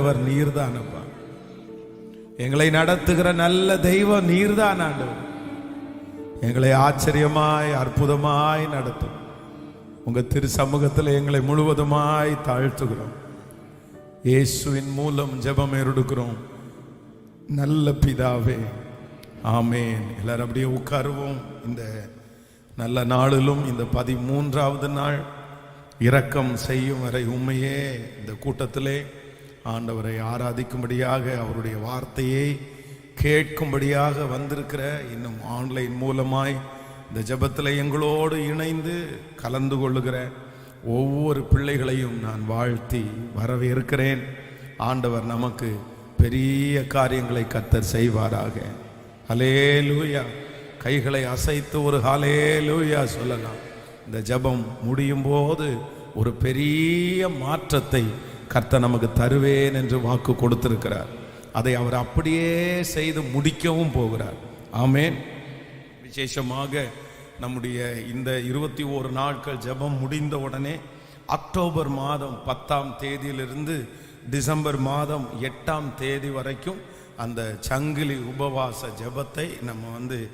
அவர் நீர்தானப்பா. எங்களை நடத்துகிற நல்ல தெய்வம் நீர்தான் ஆண்டவர். எங்களை ஆச்சரியமாய் அற்புதமாய் நடத்தும். உங்க திரு சமூகத்தில் எங்களை முழுவதுமாய் தாழ்த்துகிறோம். இயேசுவின் மூலம் ஜெபம் எடுக்கிறோம் நல்ல பிதாவே, ஆமேன். எல்லாரும் அப்படியே உட்காருவோம். இந்த நல்ல நாளிலும் இந்த 13வது நாள் இரக்கம் செய்யும் வரை உண்மையே இந்த கூட்டத்திலே ஆண்டவரை ஆராதிக்கும்படியாக, அவருடைய வார்த்தையை கேட்கும்படியாக வந்திருக்கிற இன்னும் ஆன்லைன் மூலமாய் இந்த ஜெபத்தில் எங்களோடு இணைந்து கலந்து கொள்ளுகிற ஒவ்வொரு பிள்ளைகளையும் நான் வாழ்த்தி வரவேற்கிறேன். ஆண்டவர் நமக்கு பெரிய காரியங்களை கர்த்தர் செய்வாராக. ஹல்லேலூயா. கைகளை அசைத்து ஒரு ஹல்லேலூயா சொல்லலாம். இந்த ஜெபம் முடியும் போது ஒரு பெரிய மாற்றத்தை கர்த்தர் நமக்கு தருவேன் என்று வாக்கு கொடுத்திருக்கிறார். அதை அவர் அப்படியே செய்து முடிக்கவும் போகிறார். ஆமேன். விசேஷமாக நம்முடைய இந்த 21 நாட்கள் ஜெபம் முடிந்த உடனே அக்டோபர் மாதம் 10ஆம் தேதியிலிருந்து டிசம்பர் மாதம் 8ஆம் தேதி வரைக்கும் அந்த சங்கிலி உபவாச ஜெபத்தை நம்ம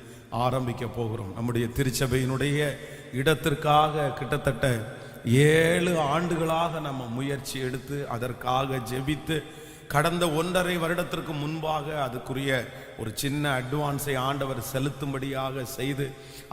ஆரம்பிக்க போகிறோம். நம்முடைய திருச்சபையினுடைய இடத்திற்காக கிட்டத்தட்ட 7 ஆண்டுகளாக நம்ம முயற்சி எடுத்து அதற்காக ஜெபித்து கடந்த 1.5 வருடத்திற்கு முன்பாக அதுக்குரிய ஒரு சின்ன அட்வான்ஸை ஆண்டவர் செலுத்தும்படியாக செய்து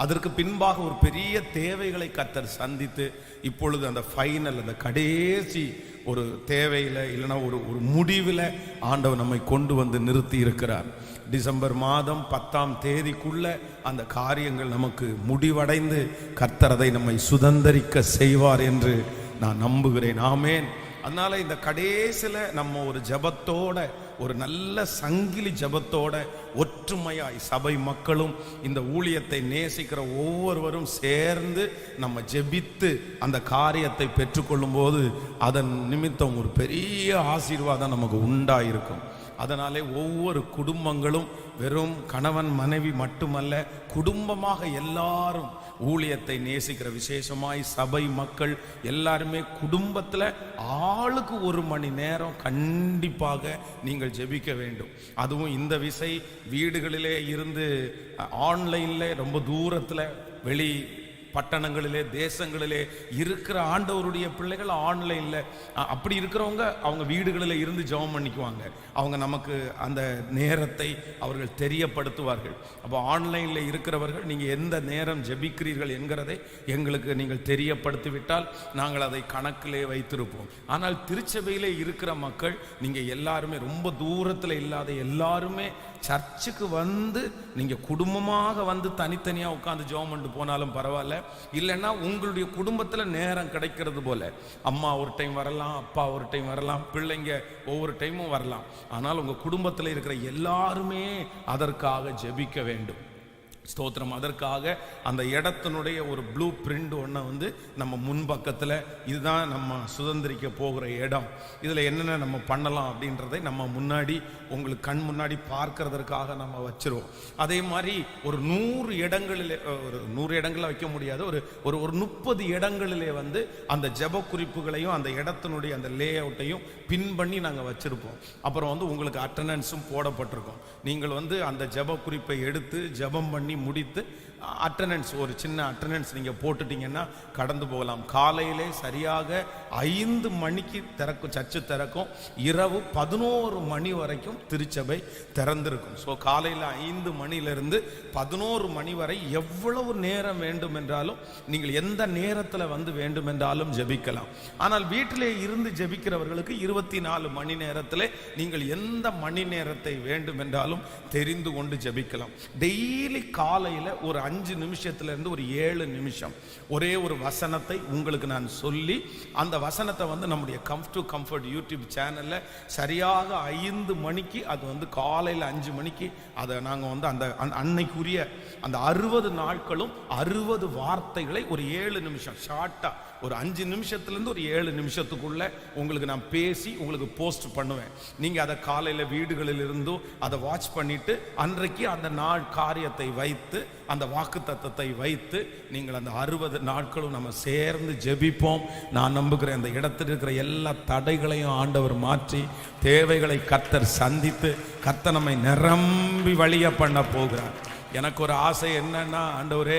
அதற்கு பின்பாக ஒரு பெரிய தேவைகளை கர்த்தர் சந்தித்து இப்பொழுது அந்த ஃபைனல், அந்த கடைசி ஒரு தேவையில் இல்லைன்னா ஒரு முடிவில் ஆண்டவர் நம்மை கொண்டு வந்து நிறுத்தி இருக்கிறார். டிசம்பர் மாதம் 10ஆம் தேதிக்குள்ள அந்த காரியங்கள் நமக்கு முடிவடைந்து கர்த்தர் அதை நம்மை சுதந்தரிக்க செய்வார் என்று நான் நம்புகிறேன். ஆமேன். அதனால இந்த கடைசியில் நம்ம ஒரு ஜெபத்தோட, ஒரு நல்ல சங்கிலி ஜெபத்தோட ஒற்றுமையாய் சபை மக்களும் இந்த ஊழியத்தை நேசிக்கிற ஒவ்வொருவரும் சேர்ந்து நம்ம ஜெபித்து அந்த காரியத்தை பெற்றுக்கொள்ளும் போது அதன் நிமித்தம் ஒரு பெரிய ஆசீர்வாதம் நமக்கு உண்டாயிருக்கும். அதனாலே ஒவ்வொரு குடும்பங்களும் வெறும் கணவன் மனைவி மட்டுமல்ல, குடும்பமாக எல்லாரும் ஊழியத்தை நேசிக்கிற விசேஷமாய் சபை மக்கள் எல்லாருமே குடும்பத்தில் ஆளுக்கு 1 மணி நேரம் கண்டிப்பாக நீங்கள் ஜெபிக்க வேண்டும். அதுவும் இந்த விசை வீடுகளிலே இருந்து ஆன்லைனில் ரொம்ப தூரத்தில் வெளி பட்டணங்களிலே தேசங்களிலே இருக்கிற ஆண்டவருடைய பிள்ளைகள் ஆன்லைனில் அப்படி இருக்கிறவங்க அவங்க வீடுகளில் இருந்து ஜெபம் பண்ணிக்குவாங்க. அவங்க நமக்கு அந்த நேரத்தை அவர்கள் தெரியப்படுத்துவார்கள். அப்போ ஆன்லைனில் இருக்கிறவர்கள் நீங்கள் எந்த நேரம் ஜெபிக்கிறீர்கள் என்கிறதை எங்களுக்கு நீங்கள் தெரியப்படுத்திவிட்டால் நாங்கள் அதை கணக்கிலே வைத்திருப்போம். ஆனால் திருச்சபையிலே இருக்கிற மக்கள் நீங்கள் எல்லாருமே ரொம்ப தூரத்தில் இல்லாத எல்லாருமே சர்ச்சுக்கு நீங்கள் குடும்பமாக தனித்தனியாக உட்காந்து ஜெபம் பண்ணிட்டு போனாலும் பரவாயில்ல. இல்லைன்னா உங்களுடைய குடும்பத்தில் நேரம் கிடைக்கிறது போல அம்மா ஒரு டைம் வரலாம், அப்பா ஒரு டைம் வரலாம், பிள்ளைங்க ஒவ்வொரு டைமும் வரலாம். ஆனால் உங்கள் குடும்பத்தில் இருக்கிற எல்லாருமே அதற்காக ஜெபிக்க வேண்டும். ஸ்தோத்திரம். அதற்காக அந்த இடத்தினுடைய ஒரு ப்ளூ பிரிண்ட் ஒன்று நம்ம முன்பக்கத்தில், இதுதான் நம்ம சுதந்திரிக்க போகிற இடம், இதில் என்னென்ன நம்ம பண்ணலாம் அப்படின்றதை நம்ம முன்னாடி உங்களுக்கு கண் முன்னாடி பார்க்கறதற்காக நம்ம வச்சிருவோம். அதே மாதிரி ஒரு 100 இடங்களில், ஒரு 100 இடங்களில் வைக்க முடியாது, ஒரு 30 இடங்களிலே அந்த ஜெப குறிப்புகளையும் அந்த இடத்தினுடைய அந்த லே அவுட்டையும் பின் பண்ணி நாங்கள் வச்சிருப்போம். அப்புறம் உங்களுக்கு அட்டண்டன்ஸும் போடப்பட்டிருக்கும். நீங்கள் அந்த ஜெப குறிப்பை எடுத்து ஜெபம் பண்ணி முடித்து அட்டண்டன்ஸ், ஒரு சின்ன அட்டண்டன்ஸ் நீங்கள் போட்டுட்டீங்கன்னா கடந்து போகலாம். காலையிலே சரியாக 5 மணிக்கு திறக்கும், சர்ச்சு திறக்கும். இரவு 11 மணி வரைக்கும் திருச்சபை திறந்திருக்கும். ஸோ காலையில் 5 மணியிலிருந்து 11 மணி வரை எவ்வளவு நேரம் வேண்டும் என்றாலும் நீங்கள் எந்த நேரத்தில் வேண்டும் என்றாலும் ஜெபிக்கலாம். ஆனால் வீட்டிலே இருந்து ஜெபிக்கிறவர்களுக்கு 24 மணி நேரத்தில் நீங்கள் எந்த மணி நேரத்தை வேண்டும் என்றாலும் தெரிந்து கொண்டு ஜெபிக்கலாம். டெய்லி காலையில் ஒரு 5 நிமிஷத்திலிருந்து ஒரு 7 நிமிஷம் ஒரே ஒரு வசனத்தை உங்களுக்கு நான் சொல்லி அந்த வசனத்தை நம்முடைய கம்ஃபர்ட் யூடியூப் சேனல்ல சரியாக 5 மணிக்கு, அது காலையில் 5 மணிக்கு அதை நாங்கள் அந்த அன்னைக்குரிய அந்த 60 நாட்களும் 60 வார்த்தைகளை ஒரு 7 நிமிஷம் ஷார்ட்டா, ஒரு 5 நிமிஷத்துலேருந்து ஒரு 7 நிமிஷத்துக்குள்ள உங்களுக்கு நான் பேசி உங்களுக்கு போஸ்ட் பண்ணுவேன். நீங்கள் அதை காலையில் வீடுகளில் இருந்தோ அதை வாட்ச் பண்ணிட்டு அன்றைக்கு அந்த நாள் காரியத்தை வைத்து அந்த வாக்குத்தத்தத்தை வைத்து நீங்கள் அந்த 60 நாட்களும் நம்ம சேர்ந்து ஜெபிப்போம். நான் நம்புகிறேன் அந்த இடத்தில் இருக்கிற எல்லா தடைகளையும் ஆண்டவர் மாற்றி தேவைகளை கர்த்தர் சந்தித்து கர்த்தர் நம்மை நிரம்பி வழிய பண்ண போகிறார். எனக்கு ஒரு ஆசை என்னன்னா, ஆண்டவரே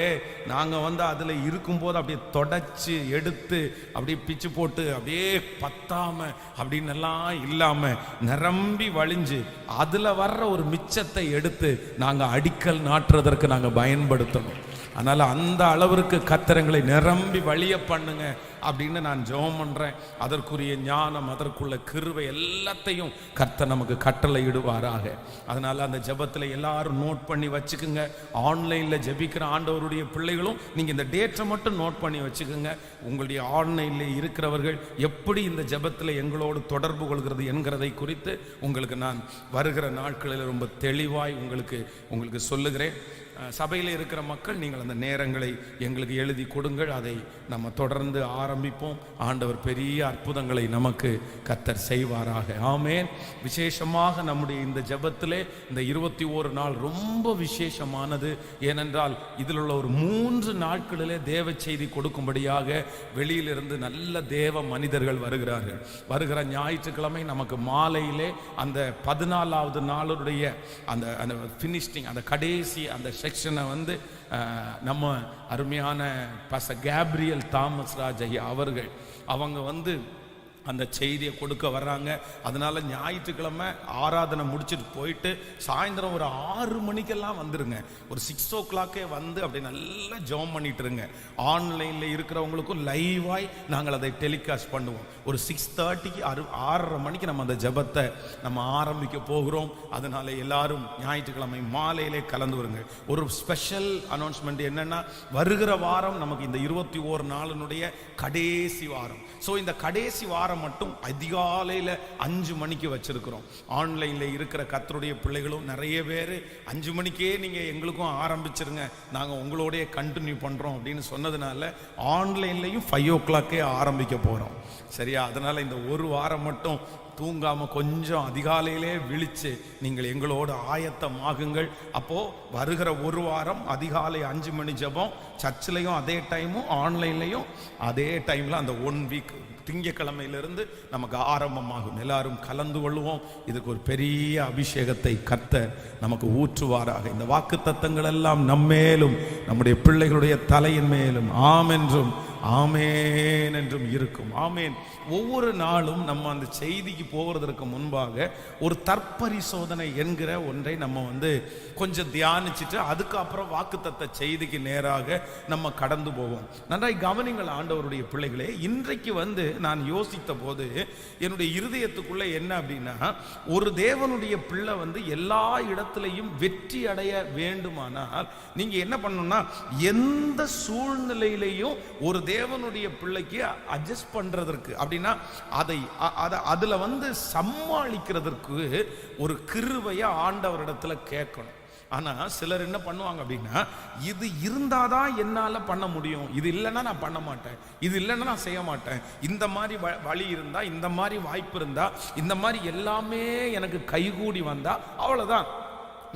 நாங்கள் அதில் இருக்கும்போது அப்படியே தொடச்சி எடுத்து அப்படியே பிச்சு போட்டு அப்படியே பத்தாம அப்படின்னு எல்லாம் இல்லாமல் நிரம்பி வழிஞ்சு அதில் வர்ற ஒரு மிச்சத்தை எடுத்து நாங்கள் அடிக்கல் நாட்டுறதற்கு நாங்கள் பயன்படுத்தணும். அதனால் அந்த அளவிற்கு கர்த்தரங்களை நிரம்பி வழிய பண்ணுங்க அப்படின்னு நான் ஜெபம் பண்ணுறேன். அதற்குரிய ஞானம், அதற்குள்ள கிருபை எல்லாத்தையும் கர்த்தர் நமக்கு கட்டளை இடுவாராக. அதனால் அந்த ஜெபத்தில் எல்லாரும் நோட் பண்ணி வச்சுக்குங்க. ஆன்லைனில் ஜெபிக்கிற ஆண்டவருடைய பிள்ளைகளும் நீங்கள் இந்த டேட்டை மட்டும் நோட் பண்ணி வச்சுக்கோங்க. உங்களுடைய ஆன்லைனில் இருக்கிறவர்கள் எப்படி இந்த ஜெபத்தில் எங்களோடு தொடர்பு கொள்கிறது என்கிறதை குறித்து உங்களுக்கு நான் வருகிற நாட்களில் ரொம்ப தெளிவாய் உங்களுக்கு சொல்லுகிறேன். சபையில் இருக்கிற மக்கள் நீங்கள் அந்த நேரங்களை எங்களுக்கு எழுதி கொடுங்கள். அதை நம்ம தொடர்ந்து ஆரம்பிப்போம். ஆண்டவர் பெரிய அற்புதங்களை நமக்கு கர்த்தர் செய்வாராக. ஆமேன். விசேஷமாக நம்முடைய இந்த ஜெபத்திலே இந்த 21 நாள் ரொம்ப விசேஷமானது. ஏனென்றால் இதில் உள்ள ஒரு 3 நாட்களிலே தேவ செய்தி கொடுக்கும்படியாக வெளியிலிருந்து நல்ல தேவ மனிதர்கள் வருகிறார்கள். வருகிற ஞாயிற்றுக்கிழமை நமக்கு மாலையிலே அந்த 14வது நாளுடைய அந்த ஃபினிஷிங், அந்த கடைசி அந்த செக்ஷனை நம்ம அருமையான பாஸ்டர் கேப்ரியல் தாமஸ் ராஜ் ஐயா அவங்க அந்த செய்தியை கொடுக்க வர்றாங்க. அதனால ஞாயிற்றுக்கிழமை ஆராதனை முடிச்சுட்டு போயிட்டு சாயந்தரம் ஒரு 6 மணிக்கெல்லாம் வந்துருங்க. ஒரு 6 o'clock அப்படி நல்லா ஜெபம் பண்ணிட்டு இருங்க. ஆன்லைனில் இருக்கிறவங்களுக்கும் லைவாய் நாங்கள் அதை டெலிகாஸ்ட் பண்ணுவோம். ஒரு 6:30க்கு 6:30 மணிக்கு நம்ம அந்த ஜெபத்தை நம்ம ஆரம்பிக்க போகிறோம். அதனால எல்லாரும் ஞாயிற்றுக்கிழமை மாலையிலே கலந்து வருங்க. ஒரு ஸ்பெஷல் அனௌன்ஸ்மெண்ட் என்னன்னா, வருகிற வாரம் நமக்கு இந்த 21 நாளினுடைய கடைசி வாரம். ஸோ இந்த கடைசி வாரம் மட்டும் அதிகாலையில் 5 மணிக்கு வச்சிருக்கிறோம். ஆன்லைனில் இருக்கிற கர்த்தருடைய பிள்ளைகளும் நிறைய பேர் 5 மணிக்கே நீங்கள் எங்களுக்கும் ஆரம்பிச்சிருங்க, நாங்கள் உங்களோடைய கண்டினியூ பண்ணுறோம் அப்படின்னு சொன்னதுனால ஆன்லைன்லையும் 5 o'clock ஆரம்பிக்க போகிறோம். சரியா? அதனால் இந்த ஒரு வாரம் மட்டும் தூங்காமல் கொஞ்சம் அதிகாலையிலே விழித்து நீங்கள் எங்களோடு ஆயத்தமாகுங்கள். அப்போது வருகிற ஒரு வாரம் அதிகாலை 5 மணி ஜெபம், சர்ச்சிலையும் அதே டைமும் ஆன்லைன்லையும் அதே டைமில் அந்த 1 வீக் திங்கக்கிழமையிலிருந்து நமக்கு ஆரம்பமாகும். எல்லாரும் கலந்து கொள்வோம். இதுக்கு ஒரு பெரிய அபிஷேகத்தை கர்த்தர் நமக்கு ஊற்றுவாராக. இந்த வாக்கு தத்தங்கள் எல்லாம் நம்மேலும் நம்முடைய பிள்ளைகளுடைய தலையின் மேலும் ஆம் என்றும் ஆமேன் என்றும் இருக்கும். ஆமேன். ஒவ்வொரு நாளும் நம்ம அந்த செய்திக்கு போகிறதுக்கு முன்பாக ஒரு தற்பரிசோதனை என்கிற ஒன்றை நம்ம கொஞ்சம் தியானிச்சுட்டு அதுக்கப்புறம் வாக்குத்தத்த செய்திக்கு நேராக நம்ம கடந்து போவோம். நன்றாய் கவனிங்கள் ஆண்டவருடைய பிள்ளைகளே. இன்றைக்கு நான் யோசித்த போது என்னுடைய இருதயத்துக்குள்ள என்ன அப்படின்னா, ஒரு தேவனுடைய பிள்ளை எல்லா இடத்திலையும் வெற்றி அடைய வேண்டுமானால் நீங்க என்ன பண்ணணும்னா, எந்த சூழ்நிலையிலையும் ஒரு தேவனுடைய பிள்ளைக்கு அட்ஜஸ்ட் பண்றதற்கு அப்படின்னா அதுல சமாளிக்கிறதற்கு ஒரு கிருபையை ஆண்டவரிடத்துல கேட்கணும். ஆனா சிலர் என்ன பண்ணுவாங்க அப்படின்னா, இது இருந்தாதான் என்னால பண்ண முடியும், இது இல்லைன்னா நான் பண்ண மாட்டேன், இது இல்லைன்னா நான் செய்ய மாட்டேன், இந்த மாதிரி வழி இருந்தா, இந்த மாதிரி வாய்ப்பு இருந்தா, இந்த மாதிரி எல்லாமே எனக்கு கைகூடி வந்தா அவ்வளவுதான்,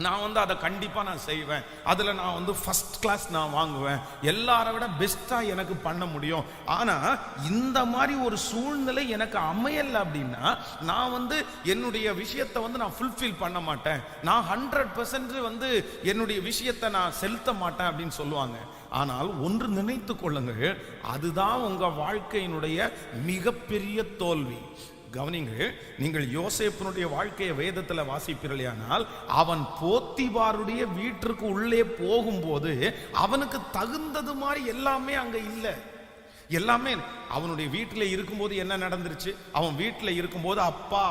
நான் அதை கண்டிப்பா நான் செய்வேன், அதுல நான் ஃபர்ஸ்ட் கிளாஸ் நான் வாங்குவேன், எல்லாரை விட பெஸ்டா எனக்கு பண்ண முடியும். ஆனா இந்த மாதிரி ஒரு சூழ்நிலை எனக்கு அமையல அப்படின்னா நான் என்னுடைய விஷயத்தை நான் ஃபுல்ஃபில் பண்ண மாட்டேன், நான் 100% என்னுடைய விஷயத்தை நான் செலுத்த மாட்டேன் அப்படின்னு சொல்லுவாங்க. ஆனால் ஒன்று நினைத்து கொள்ளுங்கள், அதுதான் உங்க வாழ்க்கையினுடைய மிகப்பெரிய தோல்வி. கவனிங்கள், நீங்கள் யோசேப்பினுடைய வாழ்க்கையை வேதத்தில் வாசிப்பீர்களானால், அவன் போத்திபாருடைய வீட்டிற்கு உள்ளே போகும்போது அவனுக்கு தகுந்தது மாதிரி எல்லாமே அங்க இல்லை. எல்லாமே அவனுடைய வீட்டில் இருக்கும்போது என்ன நடந்துருச்சு, அவன் வீட்டில் இருக்கும்போது அப்பா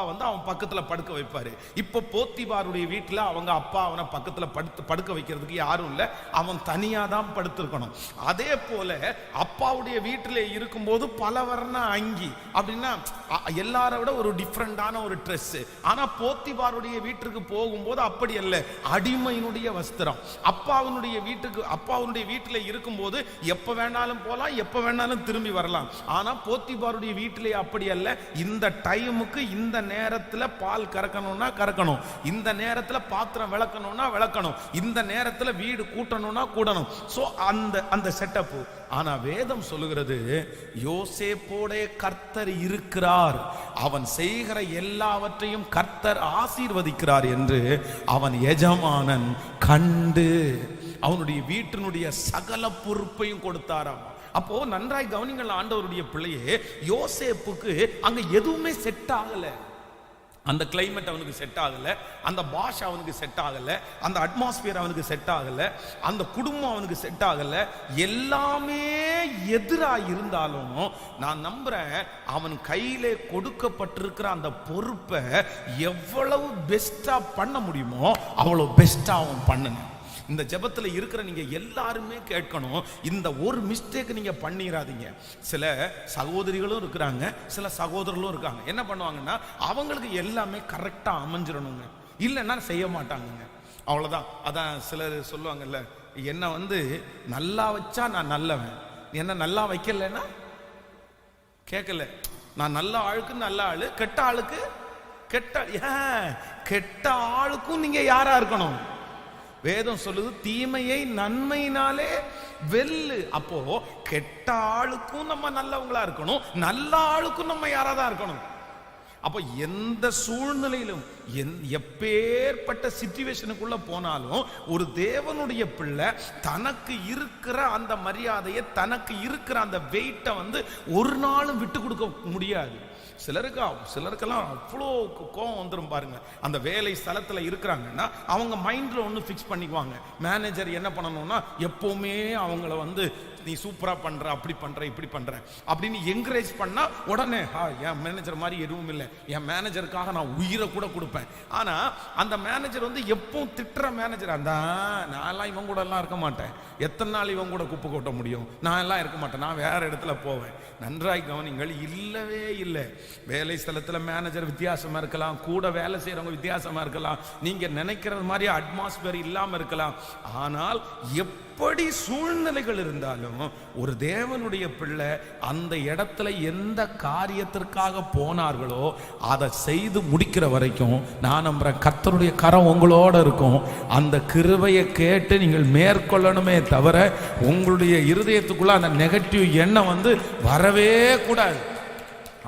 அவன் பக்கத்துல படுக்க வைப்பாரு. இப்ப போத்திபாருடைய வீட்டில் அவங்க அப்பா அவனை பக்கத்துல படுக்க வைக்கிறதுக்கு யாரும் இல்லை, அவன் தனியா தான் படுத்திருக்கணும். அதே போல அப்பாவுடைய வீட்டில் இருக்கும்போது பல வர்ண அங்கி அப்படின்னா எல்லாரை விட ஒரு டிஃப்ரெண்டான ஒரு ட்ரெஸ். ஆனா போத்திபாருடைய வீட்டுக்கு போகும்போது அப்படி அல்ல, அடிமையினுடைய வஸ்திரம். அப்பாவுடைய வீட்டில் இருக்கும்போது எப்ப வேணாலும் போலாம், எப்ப வேணாலும் திரும்பி வரலாம். ஆனா போத்திபாருடைய வீட்டிலே அப்படி அல்ல. இந்த டைமுக்கு இந்த நேரத்துல பால் கறக்கணும்னா கறக்கணும், இந்த நேரத்துல பாத்திரம் விளக்கணும்னா விளக்கணும், இந்த நேரத்துல வீடு கூட்டணும்னா கூடணும். சோ அந்த செட்டப். ஆனா வேதம் சொல்லுகிறது, யோசேப்போட கர்த்தர் இருக்கிறார், அவன் செய்கிற எல்லாவற்றையும் கர்த்தர் ஆசீர்வதிக்கிறார் என்று அவன் எஜமானன் கண்டு அவனுடைய வீட்டினுடைய சகல பொறுப்பையும் கொடுத்தாராம். அப்போ நன்றாய் கவனிங்கள் ஆண்டவருடைய பிள்ளையே, யோசேப்புக்கு அங்க எதுவுமே செட் ஆகல. அந்த கிளைமேட் அவனுக்கு செட் ஆகல, அந்த பாஷை அவனுக்கு செட் ஆகல, அந்த அட்மாஸ்பியர் அவனுக்கு செட் ஆகல, அந்த குடும்பம் அவனுக்கு செட் ஆகல. எல்லாமே எதிராக இருந்தாலும் நான் நம்புறேன், அவன் கையிலே கொடுக்கப்பட்டிருக்கிற அந்த பொறுப்பை எவ்வளவு பெஸ்டா பண்ண முடியுமோ அவ்வளவு பெஸ்டா அவன் பண்ணணும். இந்த ஜெபத்தில் இருக்கிற நீங்க எல்லாருமே கேட்கணும், இந்த ஒரு மிஸ்டேக் நீங்க பண்ணிடாதீங்க. சில சகோதரிகளும் இருக்கிறாங்க, சில சகோதரர்களும் இருக்காங்க. என்ன பண்ணுவாங்கன்னா, அவங்களுக்கு எல்லாமே கரெக்டா அமைஞ்சிடணுங்க, இல்லைன்னா செய்ய மாட்டாங்க. அவ்வளவுதான். அதான் சிலர் சொல்லுவாங்கல்ல, என்ன நல்லா வச்சா நான் நல்லவன், என்ன நல்லா வைக்கலன்னா கேட்கல. நான் நல்ல ஆளுக்கு நல்ல ஆளு, கெட்ட ஆளுக்கு கெட்ட ஆளுக்கும் நீங்க யாரா இருக்கணும்? வேதம் சொல்லுது, தீமையை நன்மையினாலே வெல்லு. அப்போ கெட்ட ஆளுக்கும் நம்ம நல்லவங்களா இருக்கணும், நல்ல ஆளுக்கும் நம்ம யாராதான் இருக்கணும். அப்போ எந்த சூழ்நிலையிலும் எப்பேற்பட்ட சிச்சுவேஷனுக்குள்ள போனாலும் ஒரு தேவனுடைய பிள்ளை தனக்கு இருக்கிற அந்த மரியாதையை, தனக்கு இருக்கிற அந்த வெயிட்டை ஒரு நாளும் விட்டு கொடுக்க முடியாது. சிலருக்கெல்லாம் அவ்வளோ கோவம் வந்துடும் பாருங்க. அந்த வேலை ஸ்தலத்துல இருக்கிறாங்கன்னா அவங்க மைண்ட்ல ஒன்று ஃபிக்ஸ் பண்ணிக்குவாங்க. மேனேஜர் என்ன பண்ணணும்னா, எப்பவுமே அவங்கள நீ சூப்பரா பண்ற, அப்படி பண்ற, இப்படி பண்ற அப்படின்னு என்கரேஜ் பண்ணா உடனே என் மேனேஜர் மாதிரி எதுவும் இல்லை, என் மேனேஜருக்காக நான் உயிரை கூட கொடுப்பேன். ஆனா அந்த மேனேஜர் எப்பவும் திட்டுற மேனேஜர், நான் எல்லாம் இவங்க கூட எல்லாம் இருக்க மாட்டேன், எத்தனை நாள் இவங்க கூட குப்பை கொட்ட முடியும், நான் எல்லாம் இருக்க மாட்டேன், நான் வேற இடத்துல போவேன். நன்றாய் கவனிங்கள், இல்லவே இல்லை. வேலை ஸ்தலத்துல மேனேஜர் வித்தியாசமா இருக்கலாம், கூட வேலை செய்யறவங்க வித்தியாசமா இருக்கலாம், நீங்க நினைக்கிறது மாதிரி அட்மாஸ்பியர் இல்லாம இருக்கலாம். ஆனால் எப்படி சூழ்நிலைகள் இருந்தாலும் ஒரு தேவனுடைய பிள்ளை அந்த இடத்துல எந்த காரியத்திற்காக போனார்களோ அதை செய்து முடிக்கிற வரைக்கும் நான் நம்புறேன் கர்த்தருடைய கரம் உங்களோட இருக்கும். அந்த கிருபையை கேட்டு நீங்கள் மேற்கொள்ளணுமே தவிர உங்களுடைய இருதயத்துக்குள்ள அந்த நெகட்டிவ் எண்ணம் வரவே கூடாது.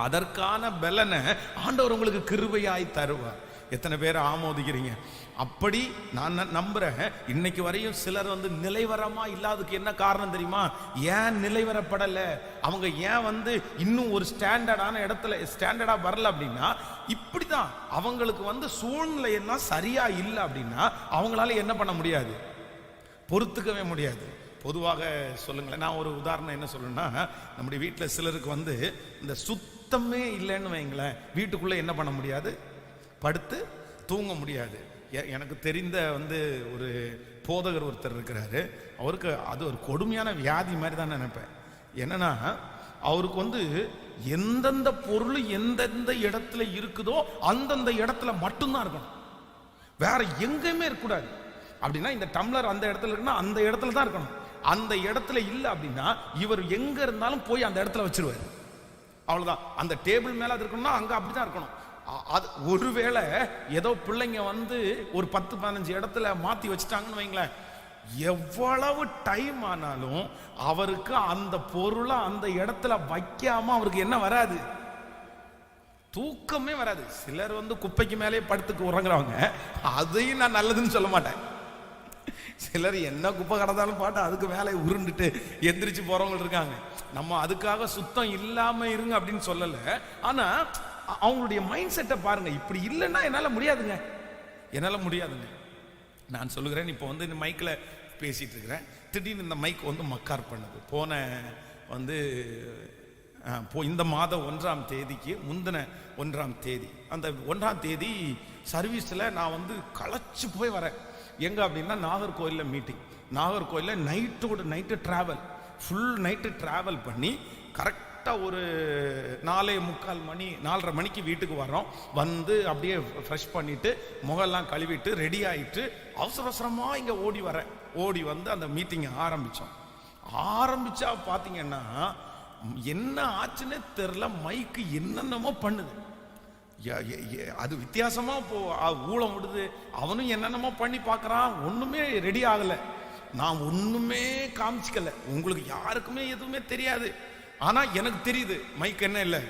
அதற்கான பலனை ஆண்டவர் உங்களுக்கு கிருபையாய் தருவார். எத்தனை பேர் ஆமோதிக்கிறீங்க? அப்படி நான் நம்புறேன். இன்னைக்கு வரையும் சிலர் நிலைவரமா இல்லாததுக்கு என்ன காரணம் தெரியுமா? ஏன் நிலைவரப்படல, அவங்க ஏன் இன்னும் ஒரு ஸ்டாண்டர்டான இடத்துல ஸ்டாண்டர்டா வரல அப்படின்னா, இப்படிதான் அவங்களுக்கு சூழ்நிலை என்ன சரியா இல்லை அப்படின்னா அவங்களால என்ன பண்ண முடியாது, பொறுத்துக்கவே முடியாது. பொதுவாக சொல்லுங்களேன், நான் ஒரு உதாரணம் என்ன சொல்லுன்னா, நம்முடைய வீட்டில் சிலருக்கு இந்த சுத்தமே இல்லைன்னு வைங்களேன், வீட்டுக்குள்ள என்ன பண்ண முடியாது, படுத்து தூங்க முடியாது. எனக்கு தெரிந்த ஒரு போதகர் ஒருத்தர் இருக்கிறாரு, அவருக்கு அது ஒரு கொடுமையான வியாதி மாதிரி தான் நினைப்பேன். என்னன்னா, அவருக்கு எந்தெந்த பொருள் எந்தெந்த இடத்துல இருக்குதோ அந்தந்த இடத்துல மட்டும்தான் இருக்கணும், வேற எங்கேயுமே இருக்கக்கூடாது. அப்படின்னா இந்த டம்ளர் அந்த இடத்துல இருக்குன்னா அந்த இடத்துல தான் இருக்கணும். அந்த இடத்துல இல்லை அப்படின்னா இவர் எங்க இருந்தாலும் போய் அந்த இடத்துல வச்சிருவாரு. அவ்வளவுதான். அந்த டேபிள் மேல அது இருக்கணும்னா அங்க அப்படிதான் இருக்கணும். அது ஒருவேளை ஏதோ பிள்ளைங்க ஒரு 10-15 இடத்துல மாத்தி வச்சுட்டாங்கன்னு வைங்களேன், எவ்வளவு டைம் ஆனாலும் அவருக்கு அந்த பொருளை அந்த இடத்துல வைக்காம அவருக்கு என்ன வராது, தூக்கமே வராது. சிலர் குப்பைக்கு மேலே படுத்துக்கு உறங்குறவங்க, அதையும் நான் நல்லதுன்னு சொல்ல மாட்டேன். சிலர் என்ன குப்பை கடந்தாலும் பாட்டு அதுக்கு மேலே உருண்டுட்டு எந்திரிச்சு போறவங்க இருக்காங்க. நம்ம அதுக்காக சுத்தம் இல்லாம இருங்க அப்படின்னு சொல்லல. ஆனா அவங்களுடைய மைண்ட் செட்டை பாருங்க. இப்படி இல்லைன்னா என்னால முடியாதுங்க, என்னால முடியாதுங்க. நான் சொல்லுகிறேன், இப்போ இந்த மைக்ல பேசிட்டு இருக்கிறேன், திடீர்னு இந்த மைக் மக்கார் பண்ணுது. போன இந்த மாதம் 1ஆம் தேதிக்கு முந்தின 1ஆம் தேதி, அந்த 1ஆம் தேதி சர்வீஸ்ல நான் களைச்சு போய் வரேன். எங்க அப்படின்னா நாகர்கோயிலில் மீட்டிங். நாகர்கோயிலில் night travel, full night travel பண்ணி கரெக்டாக ஒரு 4:45 மணி 4:30 மணிக்கு வீட்டுக்கு வரோம். அப்படியே ஃப்ரெஷ் பண்ணிட்டு முகெல்லாம் கழுவிட்டு ரெடி ஆயிட்டு அவசர அவசரமாக இங்கே ஓடி வரேன். ஓடி அந்த மீட்டிங்கை ஆரம்பித்தோம். ஆரம்பிச்சா பாத்தீங்கன்னா என்ன ஆச்சுன்னே தெரியல, மைக்கு என்னென்னமோ பண்ணுது. அது வித்தியாசமா ஊழம் விடுது. அவனும் என்னென்னமோ பண்ணி பார்க்கறான், ஒண்ணுமே ரெடி ஆகல. நான் ஒண்ணுமே காமிச்சிக்கல, உங்களுக்கு யாருக்குமே எதுவுமே தெரியாது. ஆனா எனக்கு தெரியுது மைக் என்ன இல்லை,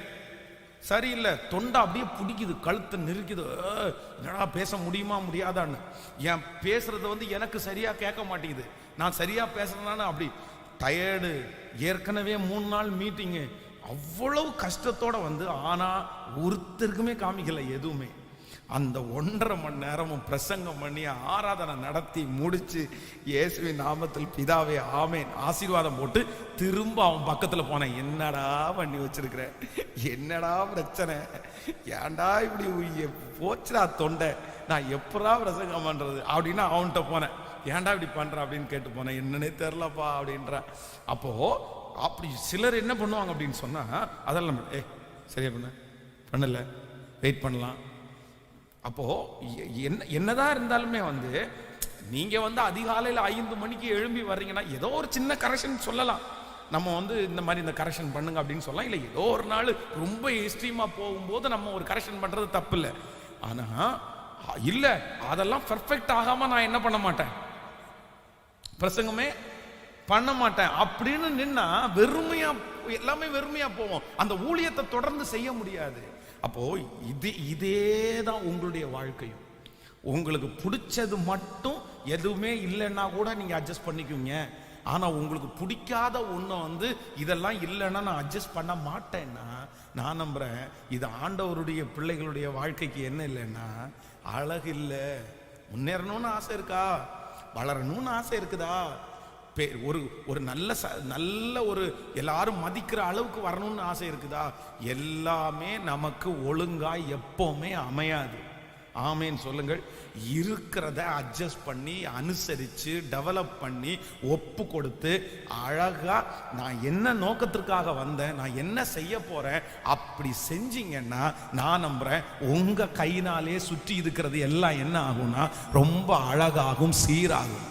சரியில்லை. தொண்டை அப்படியே பிடிக்குது, கழுத்தை நெருக்குது. என்னடா பேச முடியுமா முடியாதான்னு. என் பேசுறது எனக்கு சரியா கேட்க மாட்டேங்குது. நான் சரியா பேசுறேன்னு அப்படி டயர்டு. ஏற்கனவே 3 நாள் மீட்டிங்கு, அவ்வளவு கஷ்டத்தோட ஆனா ஒருத்தருக்குமே காமிக்கல எதுவுமே. அந்த 1.5 மணி நேரமும் பிரசங்கம் பண்ணி ஆராதனை நடத்தி முடிச்சு இயேசுவின் நாமத்தில் பிதாவே ஆமேன் ஆசீர்வாதம் போட்டு திரும்ப அவன் பக்கத்துல போனேன். என்னடா பண்ணி வச்சிருக்கிற, என்னடா பிரச்சனை, ஏன்டா இப்படி போச்சுடா தொண்டை, நான் எப்படா பிரசங்கம் பண்றது அப்படின்னு அவன்கிட்ட போனேன். ஏன்டா இப்படி பண்ற அப்படின்னு கேட்டு போனேன். என்னன்னே தெரிலப்பா அப்படின்ற. அப்போ அப்படி சிலர் என்ன பண்ணுவாங்க அப்படின்னு சொன்னா, அதெல்லாம் சரியா பண்ணல, வெயிட் பண்ணலாம். அப்போ என்னதான் இருந்தாலுமே நீங்க அதிகாலையில் 5 மணிக்கு எழும்பி வர்றீங்கன்னா ஏதோ ஒரு சின்ன கரெக்ஷன் சொல்லலாம். நம்ம இந்த மாதிரி இந்த கரெக்ஷன் பண்ணுங்க அப்படின்னு சொல்லலாம். இல்லை ஏதோ ஒரு நாள் ரொம்ப எக்ஸ்ட்ரீமா போகும்போது நம்ம ஒரு கரெக்ஷன் பண்றது தப்பு இல்லை. ஆனா இல்ல அதெல்லாம் பெர்ஃபெக்ட் ஆகாம நான் என்ன பண்ண மாட்டேன், பிரசங்கமே பண்ண மாட்டேன் அப்படின்னு நின்னா வெறுமையா எல்லாமே வெறுமையா போவோம். அந்த ஊழியத்தை தொடர்ந்து செய்ய முடியாது. அப்போ இதேதான் உங்களுடைய வாழ்க்கையும். உங்களுக்கு பிடிச்சது மட்டும் எதுவுமே இல்லைன்னா கூட நீங்க அட்ஜஸ்ட் பண்ணிக்குவீங்க. ஆனா உங்களுக்கு பிடிக்காத ஒண்ணு இதெல்லாம் இல்லைன்னா நான் அட்ஜஸ்ட் பண்ண மாட்டேன்னா, நான் நம்புறேன் இது ஆண்டவருடைய பிள்ளைகளுடைய வாழ்க்கைக்கு என்ன இல்லைன்னா, அழகு இல்லை. முன்னேறணும்னு ஆசை இருக்கா, வளரணும்னு ஆசை இருக்குதா, ஒரு நல்ல ஒரு எல்லாரும் மதிக்கிற அளவுக்கு வரணும்னு ஆசை இருக்குதா, எல்லாமே நமக்கு ஒழுங்கா எப்பவுமே அமையாது. ஆமேன்னு சொல்லுங்கள். இருக்கிறத அட்ஜஸ்ட் பண்ணி அனுசரிச்சு டெவலப் பண்ணி ஒப்பு கொடுத்து அழகா நான் என்ன நோக்கத்திற்காக வந்தேன், நான் என்ன செய்ய போறேன் அப்படி செஞ்சீங்கன்னா நான் நம்புறேன் உங்க கையினாலே சுற்றி இருக்கிறது எல்லாம் என்ன ஆகும்னா ரொம்ப அழகாகும், சீராகும்.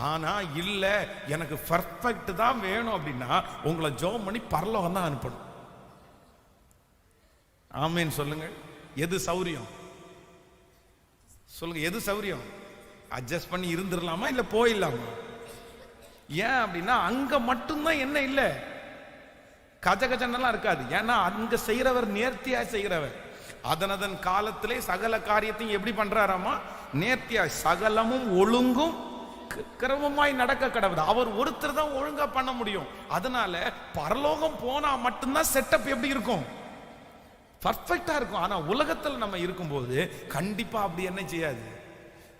ஆனா இல்ல எனக்கு பர்ஃபெக்ட் தான் வேணும் அப்படின்னா உங்களை ஜெபம் பண்ணி பரலோகம் தான் அனுப்பணும். ஆமேன்னு சொல்லுங்க. எது சௌரியம் சொல்லுங்க, எது சௌரியம்? அட்ஜஸ்ட் பண்ணி இருந்துடலாமா இல்ல போயிடலாமா? ஏன் அப்படின்னா அங்க மட்டும்தான் என்ன இல்ல, கஜகஜன்னெல்லாம் இருக்காது. ஏன்னா அங்க செய்யறவர் நேர்த்தியா செய்கிறவர். அதனதன் காலத்திலே சகல காரியத்தையும் எப்படி பண்றாராமா, நேர்த்தியா சகலமும் ஒழுங்கும் கிரமமாய் நடக்க கடவுது. அவர் ஒருத்தர் தான் ஒழுங்கா பண்ண முடியும். அதனால பரலோகம் போனா மட்டும்தான் செட்டப் எப்படி இருக்கும், பர்ஃபெக்டா இருக்கும். ஆனா உலகத்தில் நம்ம இருக்கும்போது கண்டிப்பா அப்படி என்ன செய்யாது.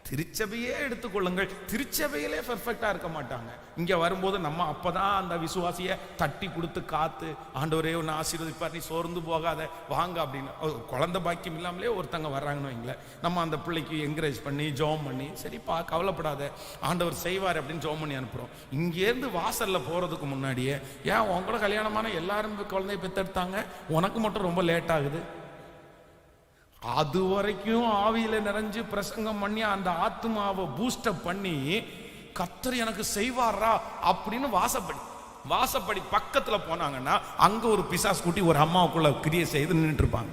திருச்சபையே எடுத்துக்கொள்ளுங்கள், திருச்சபையிலே பெர்ஃபெக்டா இருக்க மாட்டாங்க. இங்க வரும்போது நம்ம அப்பதான் அந்த விசுவாசியை தட்டி கொடுத்து காத்து ஆண்டவரே ஒன்று ஆசீர்வதிப்பார், நீ சோர்ந்து போகாத வாங்க அப்படின்னு. குழந்தை பாக்கியம் இல்லாமலே ஒருத்தங்க வர்றாங்கன்னு வைங்களேன், நம்ம அந்த பிள்ளைக்கு என்கரேஜ் பண்ணி ஜெபம் பண்ணி சரிப்பா கவலைப்படாத ஆண்டவர் செய்வார் அப்படின்னு ஜெபம் பண்ணி அனுப்புறோம். இங்கேருந்து வாசல்ல போறதுக்கு முன்னாடியே ஏன் உங்களோட கல்யாணமான எல்லாரும் குழந்தைய பெற்றெடுத்தாங்க, உனக்கு மட்டும் ரொம்ப லேட் ஆகுது. அது வரைக்கும் ஆவியில நிறைஞ்சு பிரசங்கம் பண்ணி அந்த ஆத்மாவை பூஸ்டப் பண்ணி கர்த்தர் எனக்கு செய்வாரா அப்படின்னு வாசப்படி பக்கத்துல போனாங்கன்னா அங்க ஒரு பிசாசு கூட்டி ஒரு அம்மாவுக்குள்ள கிரியை செய்து நின்றுட்டு இருப்பாங்க.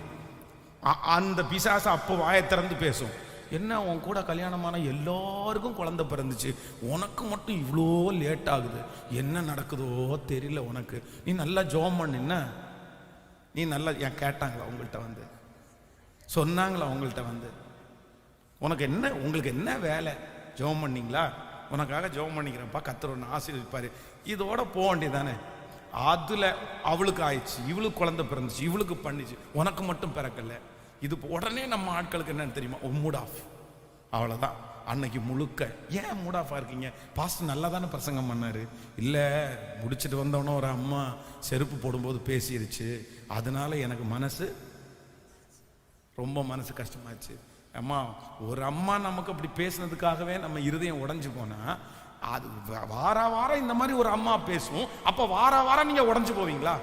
அந்த பிசாசு அப்போ வாயை திறந்து பேசும், என்ன உன் கூட கல்யாணமான எல்லாருக்கும் குழந்தை பிறந்துச்சு, உனக்கு மட்டும் இவ்வளோ லேட் ஆகுது, என்ன நடக்குதோ தெரியல உனக்கு, நீ நல்லா ஜெபம் பண்ண, நீ நல்லா ஏன் கேட்டாங்களா உங்கள்கிட்ட சொன்னாங்களா உங்கள்கிட்ட உனக்கு என்ன, உங்களுக்கு என்ன வேலை, ஜெபம் பண்ணீங்களா, உனக்காக ஜெபம் பண்ணிக்கிறப்பா கர்த்தர் ஒன்று ஆசீர்வதிப்பாரு, இதோட போக வேண்டியதானே. அதுல அவளுக்கு ஆயிடுச்சு, இவளுக்கு குழந்தை பிறந்துச்சு, இவளுக்கு பண்ணிச்சு, உனக்கு மட்டும் பிறக்கல. இது உடனே நம்ம ஆட்களுக்கு என்னன்னு தெரியுமா, மூட் ஆஃப். அவ்வளவுதான். அன்னைக்கு முழுக்க ஏன் மூட் ஆஃபா இருக்கீங்க, பாஸ்டர் நல்லா தானே பிரசங்கம் பண்ணாரு, இல்ல முடிச்சுட்டு வந்தோன்னே ஒரு அம்மா செருப்பு போடும்போது பேசிருச்சு, அதனால எனக்கு ரொம்ப மனசு கஷ்டமாச்சு. அம்மா ஒரு அம்மா நமக்கு அப்படி பேசினதுக்காகவே நம்ம இருதயம் உடைஞ்சு போனா, அது வாரம் இந்த மாதிரி ஒரு அம்மா பேசும், அப்ப வாரம் நீங்க உடைஞ்சு போவீங்களா?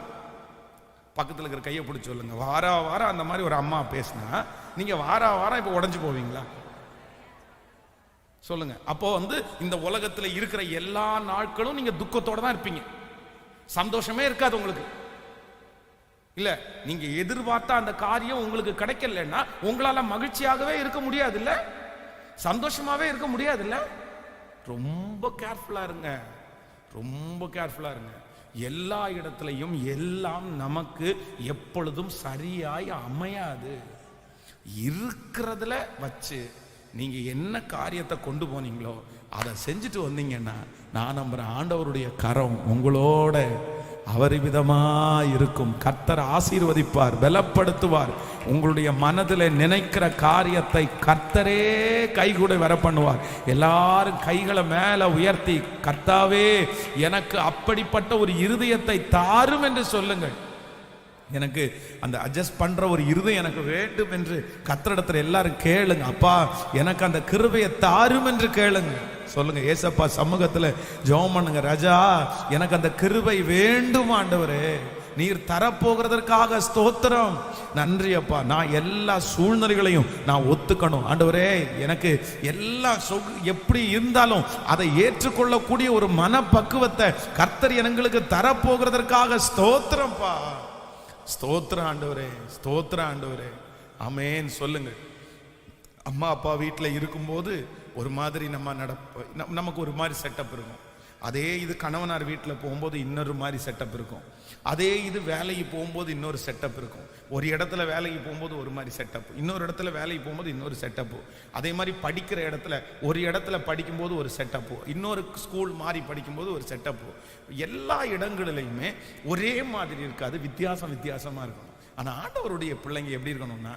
பக்கத்துல இருக்கிற கையை பிடிச்சி சொல்லுங்க, வாரம் அந்த மாதிரி ஒரு அம்மா பேசினா நீங்க வாரம் இப்ப உடைஞ்சு போவீங்களா? சொல்லுங்க. அப்போ இந்த உலகத்துல இருக்கிற எல்லா நாட்களும் நீங்க துக்கத்தோட தான் இருப்பீங்க, சந்தோஷமே இருக்காது உங்களுக்கு. இல்ல, நீங்க எதிர்பார்த்த அந்த காரியம் உங்களுக்கு கிடைக்கலன்னா உங்களால மகிழ்ச்சியாகவே இருக்க முடியாது, இல்ல சந்தோஷமாவே இருக்க முடியாது. இல்ல, ரொம்ப கேர்ஃபுல்லா இருங்க, ரொம்ப கேர்ஃபுல்லா இருங்க. எல்லா இடத்துலையும் எல்லாம் நமக்கு எப்பொழுதும் சரியாய் அமையாது. இருக்கிறதுல வச்சு நீங்க என்ன காரியத்தை கொண்டு போனீங்களோ அதை செஞ்சுட்டு வந்தீங்கன்னா நான் நம்புறேன் ஆண்டவருடைய கரம் உங்களோட அவரிவிதமா இருக்கும். கர்த்தர் ஆசீர்வதிப்பார், பலப்படுத்துவார். உங்களுடைய மனதில் நினைக்கிற காரியத்தை கர்த்தரே கைகூட வர பண்ணுவார். எல்லாரும் கைகளை மேல உயர்த்தி, கர்த்தாவே எனக்கு அப்படிப்பட்ட ஒரு இருதயத்தை தாரும் என்று சொல்லுங்கள். எனக்கு அந்த அட்ஜஸ்ட் பண்ற ஒரு இருதயம் எனக்கு வேண்டும் என்று கர்த்தரிடத்துல எல்லாரும் கேளுங்க. அப்பா எனக்கு அந்த கிருபையை தாரும் என்று கேளுங்க. சொல்லுங்க, ஏசப்பா சமூகத்துல ஜெபம் பண்ணுங்க. ராஜா எனக்கு அந்த கிருபை வேண்டும் ஆண்டவரே, நீர் தரப்போகிறதற்காக ஸ்தோத்திரம், நன்றி அப்பா. நான் எல்லா சூழ்நிலைகளையும் நான் ஒத்துக்கணும் ஆண்டவரே. எனக்கு எல்லா எப்படி இருந்தாலும் அதை ஏற்றுக்கொள்ளக்கூடிய ஒரு மனப்பக்குவத்தை கர்த்தர் எங்களுக்கு தரப்போகிறதற்காக ஸ்தோத்திரம்ப்பா. ஸ்தோத்திரம் ஆண்டவரே, ஸ்தோத்திரம் ஆண்டவரே, ஆமென் சொல்லுங்க. அம்மா அப்பா வீட்டில் இருக்கும்போது ஒரு மாதிரி நமக்கு ஒரு மாதிரி செட்டப் இருக்கும். அதே இது கணவனார் வீட்டில் போகும்போது இன்னொரு மாதிரி செட்டப் இருக்கும். அதே இது வேலைக்கு போகும்போது இன்னொரு செட்டப் இருக்கும். ஒரு இடத்துல வேலைக்கு போகும்போது ஒரு மாதிரி செட்டப், இன்னொரு இடத்துல வேலைக்கு போகும்போது இன்னொரு செட்டப்பு. அதே மாதிரி படிக்கிற இடத்துல ஒரு இடத்துல படிக்கும்போது ஒரு செட்டப்பு, இன்னொரு ஸ்கூல் மாறி படிக்கும்போது ஒரு செட்டப்பு. எல்லா இடங்களிலையுமே ஒரே மாதிரி இருக்காது, வித்தியாசம் வித்தியாசமாக இருக்கும். ஆனால் ஆண்டவருடைய பிள்ளைங்க எப்படி இருக்கணும்னா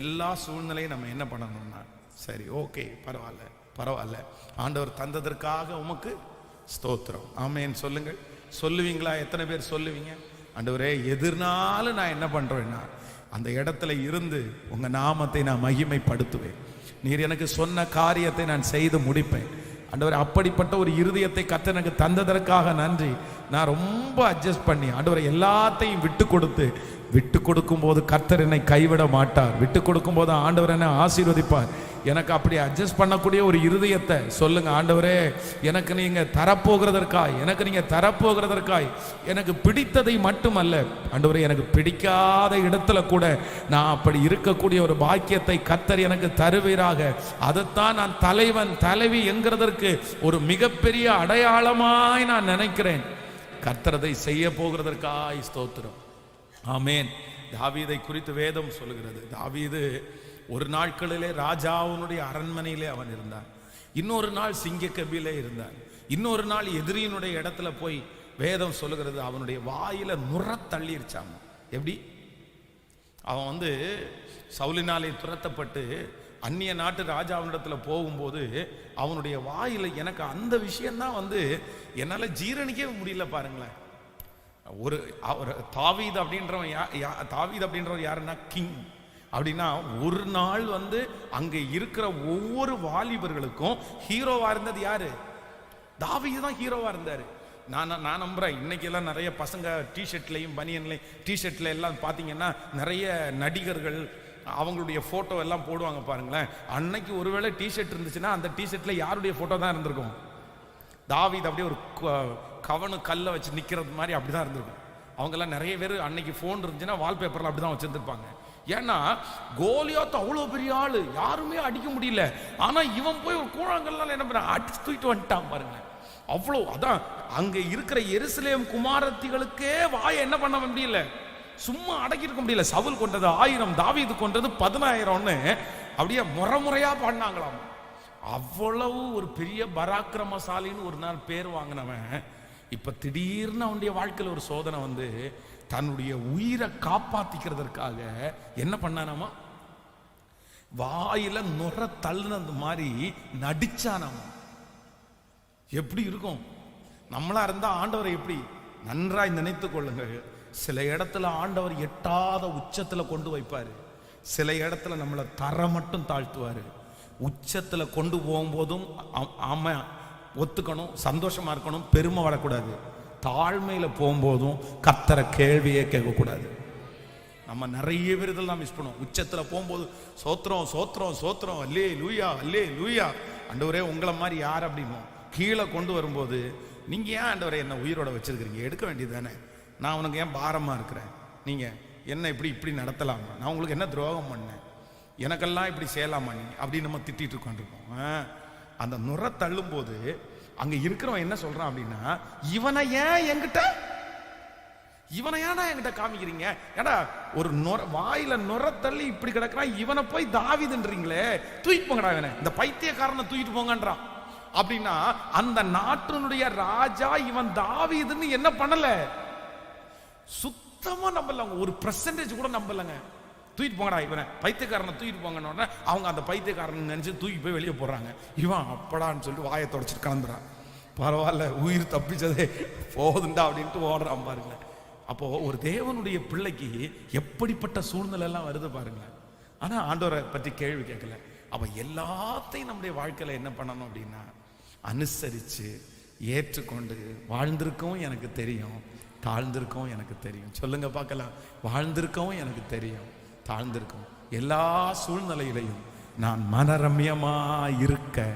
எல்லா சூழ்நிலையும் நம்ம என்ன பண்ணணும்னா சரி ஓகே பரவாயில்ல பரவாயில்ல, ஆண்டவர் தந்ததற்காக உமக்கு ஸ்தோத்திரம், ஆமென் சொல்லுங்கள். சொல்லுவீங்களா? எத்தனை பேர் சொல்லுவீங்க? ஆண்டவரே எதிர்னாலும் நான் என்ன பண்றேன்னா அந்த இடத்துல இருந்து உங்க நாமத்தை நான் மகிமைப்படுத்துவேன். நீர் எனக்கு சொன்ன காரியத்தை நான் செய்து முடிப்பேன். ஆண்டவரே அப்படிப்பட்ட ஒரு இருதயத்தை கர்த்தர் எனக்கு தந்ததற்காக நன்றி. நான் ரொம்ப அட்ஜஸ்ட் பண்ணி ஆண்டவரை எல்லாத்தையும் விட்டு கொடுக்கும் போது கர்த்தர் என்னை கைவிட மாட்டார். விட்டு கொடுக்கும் போது ஆண்டவர் என்னை ஆசீர்வதிப்பார். எனக்கு அப்படி அட்ஜஸ்ட் பண்ணக்கூடிய ஒரு இருதயத்தை சொல்லுங்க. ஆண்டவரே எனக்கு நீங்க தரப்போகிறதற்காய், எனக்கு பிடித்ததை மட்டுமல்ல ஆண்டவரே, எனக்கு பிடிக்காத இடத்துல கூட நான் அப்படி இருக்கக்கூடிய ஒரு பாக்கியத்தை கர்த்தர் எனக்கு தருவீராக. அதைத்தான் நான் தலைவன் தலைவி என்கிறதற்கு ஒரு மிகப்பெரிய அடையாளமாய் நான் நினைக்கிறேன். கர்த்தரதை செய்ய போகிறதற்காய் ஸ்தோத்திரம், ஆமென். தாவீதை குறித்து வேதம் சொல்லுகிறது, தாவீது ஒரு நாட்களிலே ராஜாவுனுடைய அரண்மனையிலே அவன் இருந்தான், இன்னொரு நாள் சிங்கக்கபிலே இருந்தான், இன்னொரு நாள் எதிரியினுடைய இடத்துல போய் வேதம் சொல்லுகிறது அவனுடைய வாயில நுர தள்ளிருச்சான். எப்படி? அவன் சவுலினாலே துரத்தப்பட்டு அந்நிய நாட்டு ராஜாவினிடத்துல போகும்போது அவனுடைய வாயில எனக்கு அந்த விஷயம்தான் என்னால ஜீரணிக்கவே முடியல. பாருங்களேன், தாவீது அப்படின்றவன் யாருன்னா கிங் அப்படின்னா ஒரு நாள் அங்க இருக்கிற ஒவ்வொரு வாலிபர்களுக்கும் ஹீரோவா இருந்தது யாரு? தாவீது தான் ஹீரோவா இருந்தாரு. நான் நம்புறேன் இன்னைக்கு எல்லாம் நிறைய பசங்க டிஷர்ட்லையும் பனியன்லையும் டிஷர்ட்ல எல்லாம் பாத்தீங்கன்னா நிறைய நடிகர்கள் அவங்களுடைய போட்டோ எல்லாம் போடுவாங்க பாருங்களேன். அன்னைக்கு ஒருவேளை டிஷர்ட் இருந்துச்சுன்னா அந்த டிஷர்ட்ல யாருடைய போட்டோ தான் இருந்திருக்கும்? தாவீது அப்படியே ஒரு கவனு கல்லை வச்சு நிக்கிறது மாதிரி அப்படிதான் இருந்திருக்கும். அவங்க எல்லாம் நிறைய பேர் அன்னைக்கு போன் இருந்துச்சுன்னா வால்பேப்பர்ல அப்படிதான் வச்சிருந்திருப்பாங்க. ஏன்னா கோலியாத் அவ்வளவு பெரிய ஆளு, யாருமே அடிக்க முடியல. ஆனா இவன் போய் ஒரு கூழாங்கல்லாம் என்ன பண்ண அடிச்சு தூக்கிட்டு வந்துட்டான் பாருங்க. அவ்வளவு அதான் அங்க இருக்கிற எருசலேம் குமாரத்திகளுக்கே வாய என்ன பண்ண முடியல, சும்மா அடக்கி இருக்க முடியல. சவுல் கொண்டது 1000, தாவீது கொண்டது 10000ன்னு அப்படியே முறையா பாடினாங்களாம். அவ்வளவு ஒரு பெரிய பராக்கிரமசாலின்னு ஒரு நாள் பேர் வாங்கினவன் இப்ப திடீர்னு அவனுடைய வாழ்க்கையில் ஒரு சோதனை தன்னுடைய உயிரை காப்பாத்திக்கிறதற்காக என்ன பண்ணானாமா, வாயில நுர தள்ளுனது மாதிரி நடிச்சானாமா. எப்படி இருக்கும்? நம்மளா இருந்தா ஆண்டவரை எப்படி நன்றாய் நினைத்து கொள்ளுங்க. சில இடத்துல ஆண்டவர் எட்டாத உச்சத்துல கொண்டு வைப்பாரு, சில இடத்துல நம்மளை தர மட்டும் தாழ்த்துவாரு. உச்சத்துல கொண்டு போகும்போதும் ஆமா ஒத்துக்கணும், சந்தோஷமா இருக்கணும், பெருமை வரக்கூடாது. தாழ்மையில போகும்போதும் கர்த்தரை கேள்வியே கேட்கக்கூடாது. நம்ம நிறைய பேர் இதெல்லாம் மிஸ் பண்ணுவோம். உச்சத்துல போகும்போது சோத்திரம் சோத்திரம் சோத்திரம் அல்லே லூயா அல்லே லூயா ஆண்டவரே உங்களை மாதிரி யார் அப்படிமோ கீழே கொண்டு வரும்போது நீங்கள் ஏன் ஆண்டவரே என்ன உயிரோட வச்சிருக்கிறீங்க, எடுக்க வேண்டியது தானே, நான் உனக்கு ஏன் பாரமாக இருக்கிறேன், நீங்கள் என்ன இப்படி நடத்தலாமா, நான் உங்களுக்கு என்ன துரோகம் பண்ணேன், எனக்கெல்லாம் இப்படி செய்யலாமா நீ அப்படின்னு நம்ம திட்டிட்டு உட்காந்துருக்கோம். அந்த நுர தள்ளும் போது அங்கே இருக்கிறவன் என்ன சொல்கிறான் அப்படின்னா, இவனை ஏன் என்கிட்ட காமிக்கிறீங்க, ஏடா ஒரு வாயில நுர தள்ளி இப்படி கிடக்குறான், இவனை போய் தாவீதுன்றீங்களே, தூக்கிட்டு போங்கடா இவனை, இந்த பைத்தியக்காரனை தூக்கிட்டு போங்கன்றான். அப்படின்னா அந்த நாட்டினுடைய ராஜா இவன் தாவீதுன்னு என்ன பண்ணல, சுத்தமா நம்பல, ஒரு % கூட நம்பலங்க. தூக்கிட்டு போங்கடா இவனை, பைத்தியக்காரனை தூக்கிட்டு போங்கன்னு அவங்க அந்த பைத்தியக்காரன் நினைச்சு தூக்கி போய் வெளியே போடுறாங்க. இவன் அப்படான்னு சொல்லிட்டு வாயை தொடச்சிட்டு கிளம்புறான். பரவாயில்ல, உயிர் தப்பிச்சதே போதுண்டா அப்படின்ட்டு ஓடுறான் பாருங்க. அப்போ ஒரு தேவனுடைய பிள்ளைக்கு எப்படிப்பட்ட சூழ்நிலை எல்லாம் வருது பாருங்க. ஆனா ஆண்டவரை பற்றி கேள்வி கேட்கல. அப்ப எல்லாத்தையும் நம்முடைய வாழ்க்கையில என்ன பண்ணணும் அப்படின்னா, அனுசரிச்சு ஏற்றுக்கொண்டு வாழ்ந்திருக்கவும் எனக்கு தெரியும், தாழ்ந்திருக்கவும் எனக்கு தெரியும். சொல்லுங்க பார்க்கலாம். வாழ்ந்திருக்கவும் எனக்கு தெரியும், தாழ்ந்திருக்கவும். எல்லா சூழ்நிலையிலையும் நான் மனரம்யமா இருக்க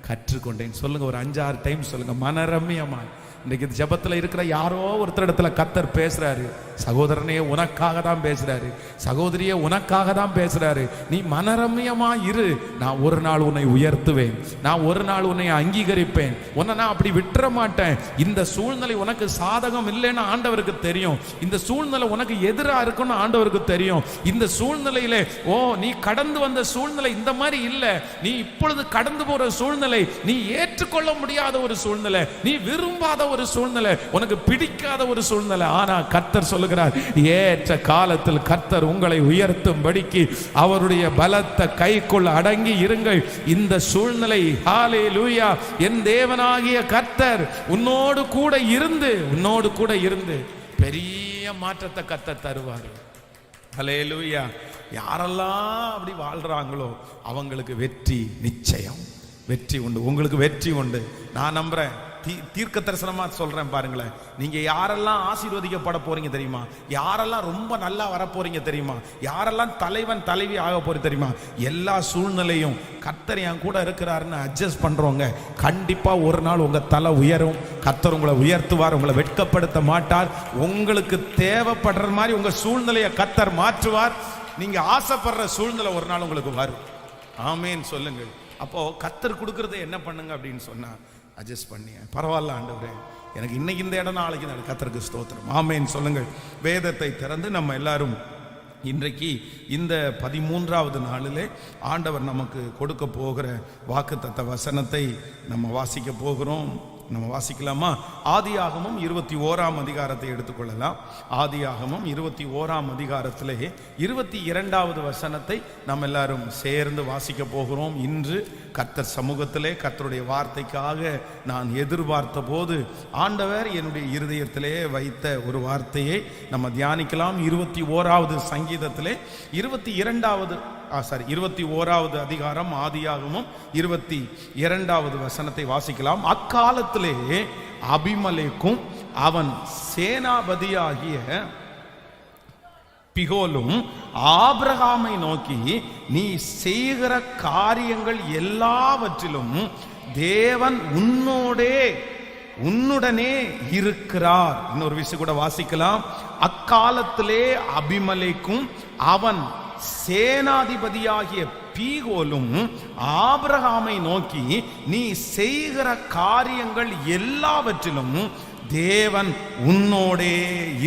கற்றுக்கொண்டேன். சொல்லுங்க, ஒரு 5-6 டைம் சொல்லுங்க, மனரம்யமா. இன்னைக்கு ஜெபத்தில் இருக்கிற யாரோ ஒருத்தர் இடத்துல கர்த்தர் பேசுறாரு. சகோதரனே உனக்காக தான் பேசுறாரு, சகோதரியே உனக்காக தான் பேசுறாரு. நீ மனரம்யமா இரு, நான் ஒரு நாள் உன்னை உயர்த்துவேன், நான் ஒரு நாள் உன்னை அங்கீகரிப்பேன், உன்னை நான் அப்படி விட்டுற மாட்டேன். இந்த சூழ்நிலை உனக்கு சாதகம் இல்லைன்னு ஆண்டவருக்கு தெரியும், இந்த சூழ்நிலை உனக்கு எதிராக இருக்குன்னு ஆண்டவருக்கு தெரியும். இந்த சூழ்நிலையிலே நீ கடந்து வந்த சூழ்நிலை இந்த மாதிரி இல்லை, நீ இப்பொழுது கடந்து போற சூழ்நிலை நீ ஏற்றுக்கொள்ள முடியாத ஒரு சூழ்நிலை, நீ விரும்பாத ஒரு சூழ்நிலை, உனக்கு பிடிக்காத ஒரு சூழ்நிலை. ஆனா கர்த்தர் சொல்லுகிறார், ஏற்ற காலத்தில் கர்த்தர் உங்களை உயர்த்தும்படிக்கு அவருடைய பலத்த கைக்குள் அடங்கி இருங்கள். இந்த சூழ்நிலை, ஹல்லேலூயா, என் தேவனாகிய கர்த்தர் உன்னோடு கூட இருந்து பெரிய மாற்றத்தை கர்த்தர் தருவார். ஹல்லேலூயா. யாரெல்லாம் அப்படி வாழ்றாங்களோ அவங்களுக்கு வெற்றி நிச்சயம், வெற்றி உண்டு, உங்களுக்கு வெற்றி உண்டு. நான் நம்புறேன், தீர்க்க தரிசனமா சொல்றேன் பாருங்களேன். நீங்க யாரெல்லாம் ஆசீர்வதிக்கப்பட போறீங்க தெரியுமா, யாரெல்லாம் ரொம்ப நல்லா வர போறீங்க தெரியுமா, யாரெல்லாம் தலைவன் தலைவி ஆக போறீங்க தெரியுமா, எல்லா சூழ்நிலையும் கர்த்தர் என் கூட இருக்கிறாருன்னு அட்ஜஸ்ட் பண்றவங்க கண்டிப்பா ஒரு நாள் உங்க தலை உயரும். கர்த்தர் உங்களை உயர்த்துவார், உங்களை வெட்கப்படுத்த மாட்டார். உங்களுக்கு தேவைப்படுற மாதிரி உங்க சூழ்நிலையை கர்த்தர் மாற்றுவார். நீங்க ஆசைப்படுற சூழ்நிலை ஒரு நாள் உங்களுக்கு வரும். ஆமேன் சொல்லுங்கள். அப்போ கர்த்தர் கொடுக்கறதை என்ன பண்ணுங்க அப்படின்னு சொன்னா, அட்ஜஸ்ட் பண்ணி பரவாயில்ல ஆண்டவரே, எனக்கு இன்னைக்கு இந்த இடம் நாளைக்கு கர்த்தருக்கு ஸ்தோத்திரம். ஆமேன் சொல்லுங்கள். வேதத்தை திறந்து நம்ம எல்லாரும் இன்றைக்கு இந்த 13வது நாளிலே ஆண்டவர் நமக்கு கொடுக்க போகிற வாக்குத்தத்த வசனத்தை நம்ம வாசிக்க போகிறோம். நம்ம வாசிக்கலாமா? ஆதியாகமம் 21ஆம் அதிகாரத்தை எடுத்துக்கொள்ளலாம். ஆதியாகமம் 21ஆம் அதிகாரத்திலே 22வது வசனத்தை நம்ம எல்லாரும் சேர்ந்து வாசிக்க போகிறோம். இன்று கர்த்தர் சமூகத்திலே கர்த்தருடைய வார்த்தைக்காக நான் எதிர்பார்த்த போது ஆண்டவர் என்னுடைய இருதயத்திலே வைத்த ஒரு வார்த்தையை நம்ம தியானிக்கலாம். 21வது சங்கீதத்திலே 21வது அதிகாரம் ஆதியாகமம் 22வது வசனத்தை வாசிக்கலாம். அக்காலத்திலே அபிமலேக்கும் அவன் சேனாபதியாகிய பிகோலும் ஆபிரகாமை நோக்கி, நீ செய்கிற காரியங்கள் எல்லாவற்றிலும் தேவன் உன்னுடனே இருக்கிறார். இன்னொரு விஷயம் கூட வாசிக்கலாம். அக்காலத்திலே அபிமலேக்கும் அவன் சேனாதிபதியாகிய பீகோலும் ஆபிரகாமை நோக்கி, நீ செய்கிற காரியங்கள் எல்லாவற்றிலும் தேவன் உன்னோடே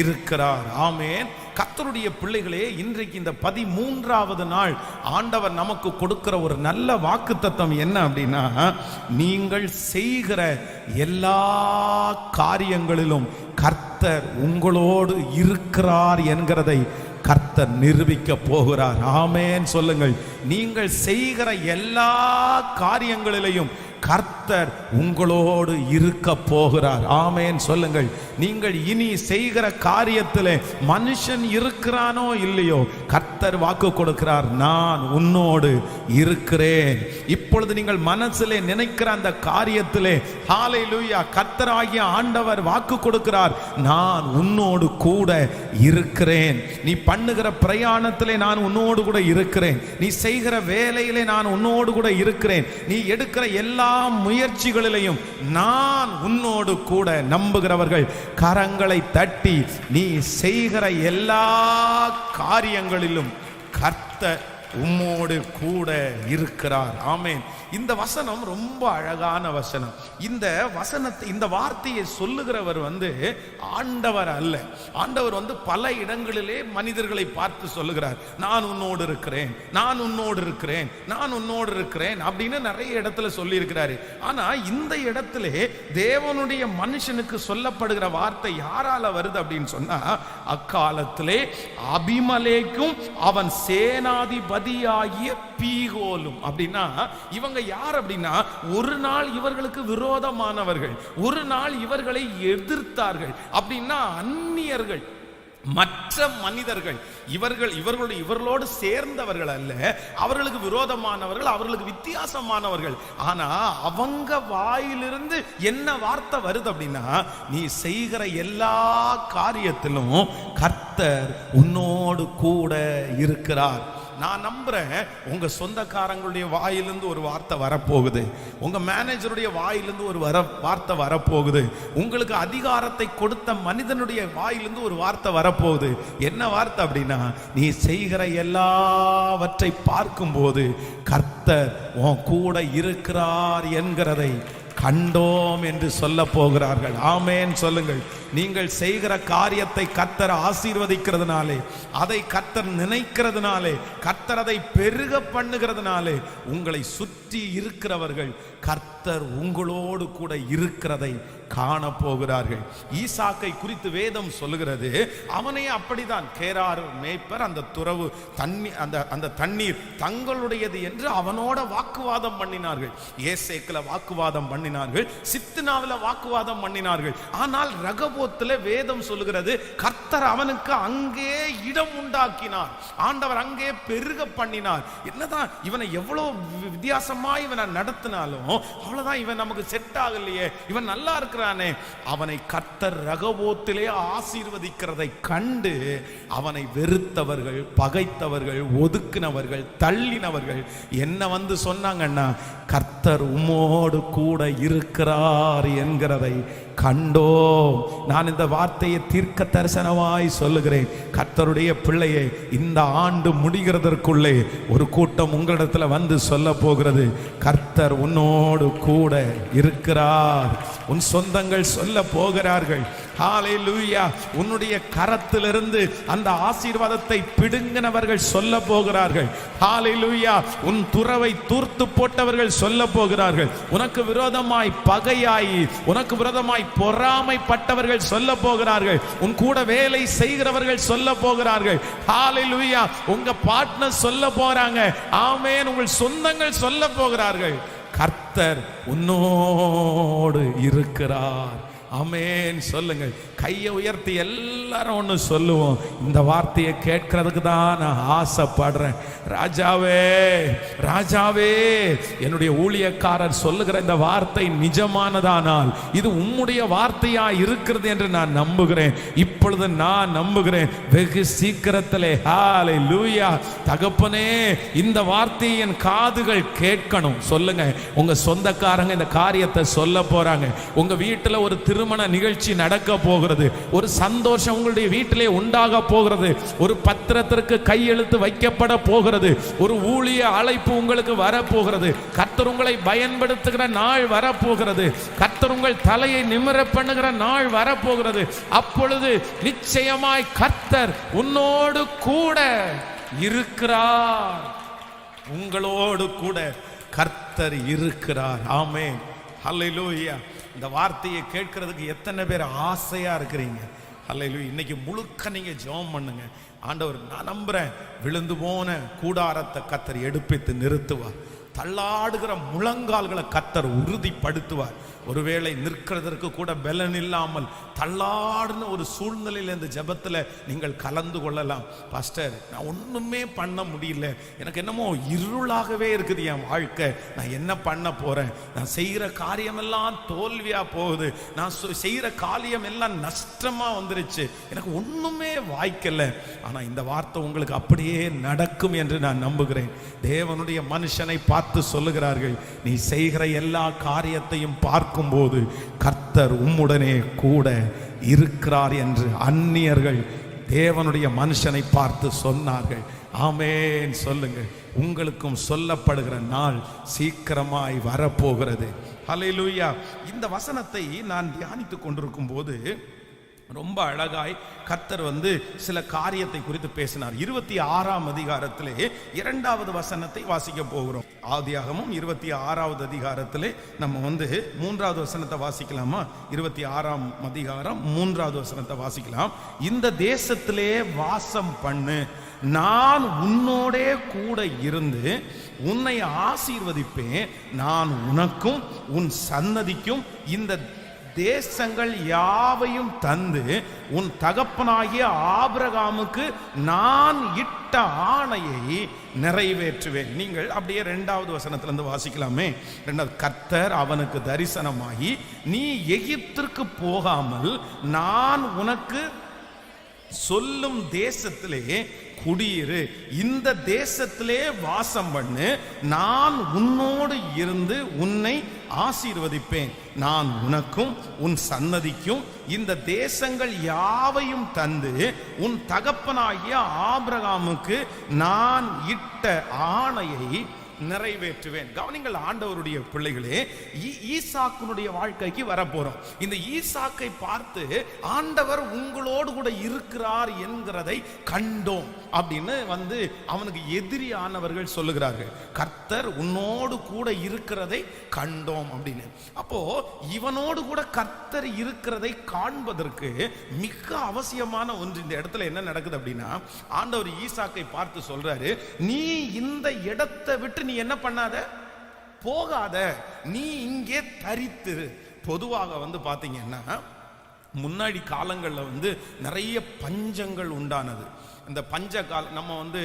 இருக்கிறார். ஆமென். கர்த்தருடைய பிள்ளைகளே, இன்றைக்கு இந்த 13வது நாள் ஆண்டவர் நமக்கு கொடுக்கிற ஒரு நல்ல வாக்குத்தத்தம் என்ன அப்படின்னா, நீங்கள் செய்கிற எல்லா காரியங்களிலும் கர்த்தர் உங்களோடு இருக்கிறார் என்கிறதை கர்த்தர் நிரூபிக்க போகிறார். ஆமென் சொல்லுங்கள். நீங்கள் செய்கிற எல்லா காரியங்களிலையும் கர்த்தர் கர்த்தர் உங்களோடு இருக்க போகிறார். ஆமென் சொல்லுங்கள். நீங்கள் இனி செய்கிற காரியத்திலே மனுஷன் இருக்கிறானோ இல்லையோ, கர்த்தர் வாக்கு கொடுக்கிறார், நான் உன்னோடு இருக்கிறேன். இப்பொழுது நீங்கள் மனசிலே நினைக்கிற அந்த காரியத்திலே ஹல்லேலூயா, கர்த்தராகிய ஆண்டவர் வாக்கு கொடுக்கிறார், நான் உன்னோடு கூட இருக்கிறேன். நீ பண்ணுகிற பிரயாணத்திலே நான் உன்னோடு கூட இருக்கிறேன். நீ செய்கிற வேலையிலே நான் உன்னோடு கூட இருக்கிறேன். நீ எடுக்கிற எல்லா முயற்சிகளிலையும் நான் உன்னோடு கூட. நம்புகிறவர்கள் கரங்களை தட்டி, நீ செய்கிற எல்லா காரியங்களிலும் கர்த்தர் உம்மோடு கூட இருக்கிறார். ஆமென். இந்த வசனம் ரொம்ப அழகான வசனம். இந்த வசனத்தை, இந்த வார்த்தையை சொல்லுகிறவர் ஆண்டவர் அல்ல. ஆண்டவர் பல இடங்களிலே மனிதர்களை பார்த்து சொல்லுகிறார், நான் உன்னோடு இருக்கிறேன், நான் உன்னோடு இருக்கிறேன், நான் உன்னோடு இருக்கிறேன் அப்படின்னு நிறைய இடத்துல சொல்லி இருக்கிறாரு. ஆனா இந்த இடத்திலே தேவனுடைய மனுஷனுக்கு சொல்லப்படுகிற வார்த்தை யாரால வருது அப்படின்னு சொன்னா, அக்காலத்திலே அபிமலேக்கும் அவன் சேனாதிபதியாகிய பீகோலும். அப்படின்னா இவங்க யார் அப்படின்னா, ஒரு நாள் இவர்களுக்கு விரோதமானவர்கள், ஒரு நாள் இவர்களை எதிர்த்தார்கள். அப்படின்னா அந்நியர்கள், மற்ற மனிதர்கள். இவர்களோடு சேர்ந்தவர்கள் அல்ல, அவர்களுக்கு விரோதமானவர்கள், அவர்களுக்கு வித்தியாசமானவர்கள். ஆனா அவங்க வாயிலிருந்து என்ன வார்த்தை வருது அப்படின்னா, நீ செய்கிற எல்லா காரியத்திலும் கர்த்தர் உன்னோடு கூட இருக்கிறார். நான் நம்புறேன், உங்க சொந்தக்காரங்களுடைய வாயிலிருந்து ஒரு வார்த்தை வரப்போகுது, உங்க மேனேஜருடைய வாயிலிருந்து ஒரு வார்த்தை வரப்போகுது, உங்களுக்கு அதிகாரத்தை கொடுத்த மனிதனுடைய வாயிலிருந்து ஒரு வார்த்தை வரப்போகுது. என்ன வார்த்தை அப்படின்னா, நீ செய்கிற எல்லாவற்றை பார்க்கும்போது கர்த்தர் உன் கூட இருக்கிறார் என்கிறதை கண்டோம் என்று சொல்ல போகிறார்கள். ஆமென் சொல்லுங்கள். நீங்கள் செய்கிற காரியத்தை கர்த்தர் ஆசீர்வதிக்கிறதுனாலே, அதை கர்த்தர் நினைக்கிறதுனாலே, கர்த்தர் அதை பெருக பண்ணுகிறதுனாலே, உங்களை சுற்றி இருக்கிறவர்கள் கர்த்தர் உங்களோடு கூட இருக்கிறதை காண போகிறார்கள். ஈசாக்கை குறித்து வேதம் சொல்லுகிறது, அவனே அப்படிதான். கேரார் மேய்ப்பர் அந்த துறவு அந்த தண்ணீர் தங்களுடையது என்று அவனோட வாக்குவாதம் பண்ணினார்கள். ஏசேக்கில் வாக்குவாதம் பண்ணினார்கள், சித்னாவில் வாக்குவாதம் பண்ணினார்கள். ஆனால் ரகபோத்தில் வேதம் சொல்லுகிறது, கர்த்தர் அவனுக்கு அங்கே இடம் உண்டாக்கினார், ஆண்டவர் அங்கே பெருக பண்ணினார். என்னதான் இவனை எவ்வளவு வித்தியாசமா இவனை நடத்தினாலும் அவ்வளவுதான், இவன் நமக்கு செட் ஆகலையே, இவன் நல்லா இருக்கிறானே, அவனை கர்த்தர் ரகபோத்திலே ஆசீர்வதிக்கிறதை கண்டு அவனை வெறுத்தவர்கள், பகைத்தவர்கள், ஒதுக்கினவர்கள், தள்ளினவர்கள் என்ன சொன்னாங்கன்னா, கர்த்தர் உம்மோடு கூட இருக்கிறார் என்கிறதை கண்டோம். நான் இந்த வார்த்தையை தீர்க்க தரிசனமாய் சொல்லுகிறேன். கர்த்தருடைய பிள்ளையை, இந்த ஆண்டு முடிகிறதற்குள்ளே ஒரு கூட்டம் உங்களிடத்தில் சொல்ல போகிறது, கர்த்தர் உன்னோடு கூட இருக்கிறார். உன் சொந்தங்கள் சொல்ல போகிறார்கள், ஹல்லேலூயா, உன்னுடைய கரத்திலிருந்து அந்த ஆசீர்வாதத்தை பிடுங்கினவர்கள் சொல்ல போகிறார்கள். ஹல்லேலூயா, உன் துறவை தூர்த்து போட்டவர்கள் சொல்ல போகிறார்கள். உனக்கு விரோதமாய் பகையாயி, உனக்கு விரோதமாய் பொறாமைப்பட்டவர்கள் சொல்ல போகிறார்கள். உன் கூட வேலை செய்கிறவர்கள் சொல்ல போகிறார்கள். ஹல்லேலூயா, உங்க பார்ட்னர் சொல்ல போறாங்க. ஆமென், உங்கள் சொந்தங்கள் சொல்ல போகிறார்கள், கர்த்தர் உன்னோடு இருக்கிறார். ஆமென் சொல்லுங்கள். கையை உயர்த்தி எல்லாரும் ஒன்று சொல்லுவோம். இந்த வார்த்தையை கேட்கறதுக்கு தான் நான் ஆசைப்படுறேன். ராஜாவே, ராஜாவே, என்னுடைய ஊழியக்காரர் சொல்லுகிற இந்த வார்த்தை நிஜமானதானால் இது உம்முடைய வார்த்தையா இருக்கிறது என்று நான் நம்புகிறேன். இப்பொழுது நான் நம்புகிறேன், வெகு சீக்கிரத்திலே. ஹல்லேலூயா. தகப்பனே, இந்த வார்த்தையை என் காதுகள் கேட்கணும். சொல்லுங்க, உங்க சொந்தக்காரங்க இந்த காரியத்தை சொல்ல போறாங்க. உங்க வீட்டில் ஒரு திருமண நிகழ்ச்சி நடக்க போகிறது, ஒரு சந்தோஷம் உங்களுடைய வீட்டிலே உண்டாக போகிறது, ஒரு பத்திரத்திற்கு கையெழுத்து வைக்கப்பட போகிறது, ஒரு ஊழிய அழைப்பு உங்களுக்கு வரப்போகிறது, கர்த்தர் உங்களை பயன்படுத்துகிற நாள் வரப்போகிறது, கர்த்தர் உங்கள் தலையை நிமிர பண்ணுகிற நாள் வரப்போகிறது. அப்பொழுது நிச்சயமாய் கர்த்தர் உன்னோடு கூட இருக்கிறார். உங்களோடு கூட கர்த்தர் இருக்கிறார். ஆமென், ஹல்லேலூயா. இந்த வார்த்தையை கேட்கறதுக்கு எத்தனை பேர் ஆசையா இருக்கிறீங்க? ஹல்லேலூயா. இன்னைக்கு முழுக்க நீங்க ஜெபம் பண்ணுங்க. ஆண்டவர், நான் நம்புறேன், விழுந்து போன கூடாரத்தை கர்த்தர் எடுப்பித்து நிறுத்துவார். தள்ளாடுகிற முழங்கால்களை கர்த்தர் உறுதிப்படுத்துவார். ஒருவேளை நிற்கிறதற்கு கூட பலன் இல்லாமல் தள்ளாடுன ஒரு சூழ்நிலையில் இந்த ஜெபத்தில் நீங்கள் கலந்து கொள்ளலாம். பாஸ்டர், நான் ஒன்றுமே பண்ண முடியல, எனக்கு என்னமோ இருளாகவே இருக்குது என் வாழ்க்கை, நான் என்ன பண்ண போறேன், நான் செய்கிற காரியமெல்லாம் தோல்வியா போகுது, நான் செய்கிற காரியம் எல்லாம் நஷ்டமா வந்துருச்சு, எனக்கு ஒண்ணுமே வாய்க்கல. ஆனா இந்த வார்த்தை உங்களுக்கு அப்படியே நடக்கும் என்று நான் நம்புகிறேன். தேவனுடைய மனுஷனை பார்த்து சொல்லுகிறார்கள், நீ செய்கிற எல்லா காரியத்தையும் பார்க்கும்போது கர்த்தர் உம்முடனே கூட இருக்கிறார் என்று அந்நியர்கள் தேவனுடைய மனுஷனை பார்த்து சொன்னார்கள். ஆமென் சொல்லுங்க. உங்களுக்கும் சொல்லப்படுகிற நாள் சீக்கிரமாய் வரப்போகிறது. ஹல்லேலூயா. இந்த வசனத்தை நான் தியானித்துக் கொண்டிருக்கும் போது ரொம்ப அழகாய் கர்த்தர் சில காரியத்தை குறித்து பேசினார். 26ஆம் அதிகாரத்திலே 2வது வசனத்தை வாசிக்க போகிறோம். ஆதியாகமம் 26வது அதிகாரத்திலே நம்ம 3வது வசனத்தை வாசிக்கலாமா? 26ஆம் அதிகாரம் 3வது வசனத்தை வாசிக்கலாம். இந்த தேசத்திலே வாசம் பண்ணு, நான் உன்னோடே கூட இருந்து உன்னை ஆசீர்வதிப்பேன், நான் உனக்கும் உன் சன்னதிக்கும் இந்த தேசங்கள் யாவையும் தந்து உன் தகப்பனாகிய ஆபிரகாமுக்கு நான் இட்ட ஆணையை நிறைவேற்றுவேன். நீங்கள் அப்படியே 2வது வசனத்திலிருந்து வாசிக்கலாமே. 2வது, கர்த்தர் அவனுக்கு தரிசனமாகி, நீ எகிப்திற்கு போகாமல் நான் உனக்கு சொல்லும் தேசத்திலே குடியிரு, இந்த தேசத்திலே வாசம் பண்ணு, நான் உன்னோடு இருந்து உன்னை ஆசீர்வதிப்பேன், நான் உனக்கும் உன் சன்னதிக்கும் இந்த தேசங்கள் யாவையும் தந்து உன் தகப்பனாகிய ஆபிரகாமுக்கு நான் இட்ட ஆணையை நிறைவேற்றுவேன். கவனிங்கள் ஆண்டவருடைய பிள்ளைகளே, ஈசாக்குனுடைய வாழ்க்கைக்கு வரப்போறோம். இந்த ஈசாக்கை பார்த்து ஆண்டவர் உங்களோடு கூட இருக்கிறார் என்கிறதை கண்டோம் அப்படின்னு அவனுக்கு எதிரியானவர்கள் சொல்லுகிறார்கள். கர்த்தர் உன்னோடு கூட இருக்கிறதை கண்டோம் அப்படின்னு. அப்போ இவனோடு கூட கர்த்தர் இருக்கிறதை காண்பதற்கு மிக அவசியமான ஒன்று இந்த இடத்துல என்ன நடக்குது அப்படின்னா, ஆண்டவர் ஈசாக்கை பார்த்து சொல்றாரு, நீ இந்த இடத்தை விட்டு நீ என்ன பண்ணாத, போகாத, நீ இங்கே தரித்திரு. பொதுவாக பாத்தீங்கன்னா முன்னாடி காலங்கள்ல நிறைய பஞ்சங்கள் உண்டானது. இந்த பஞ்ச கால நம்ம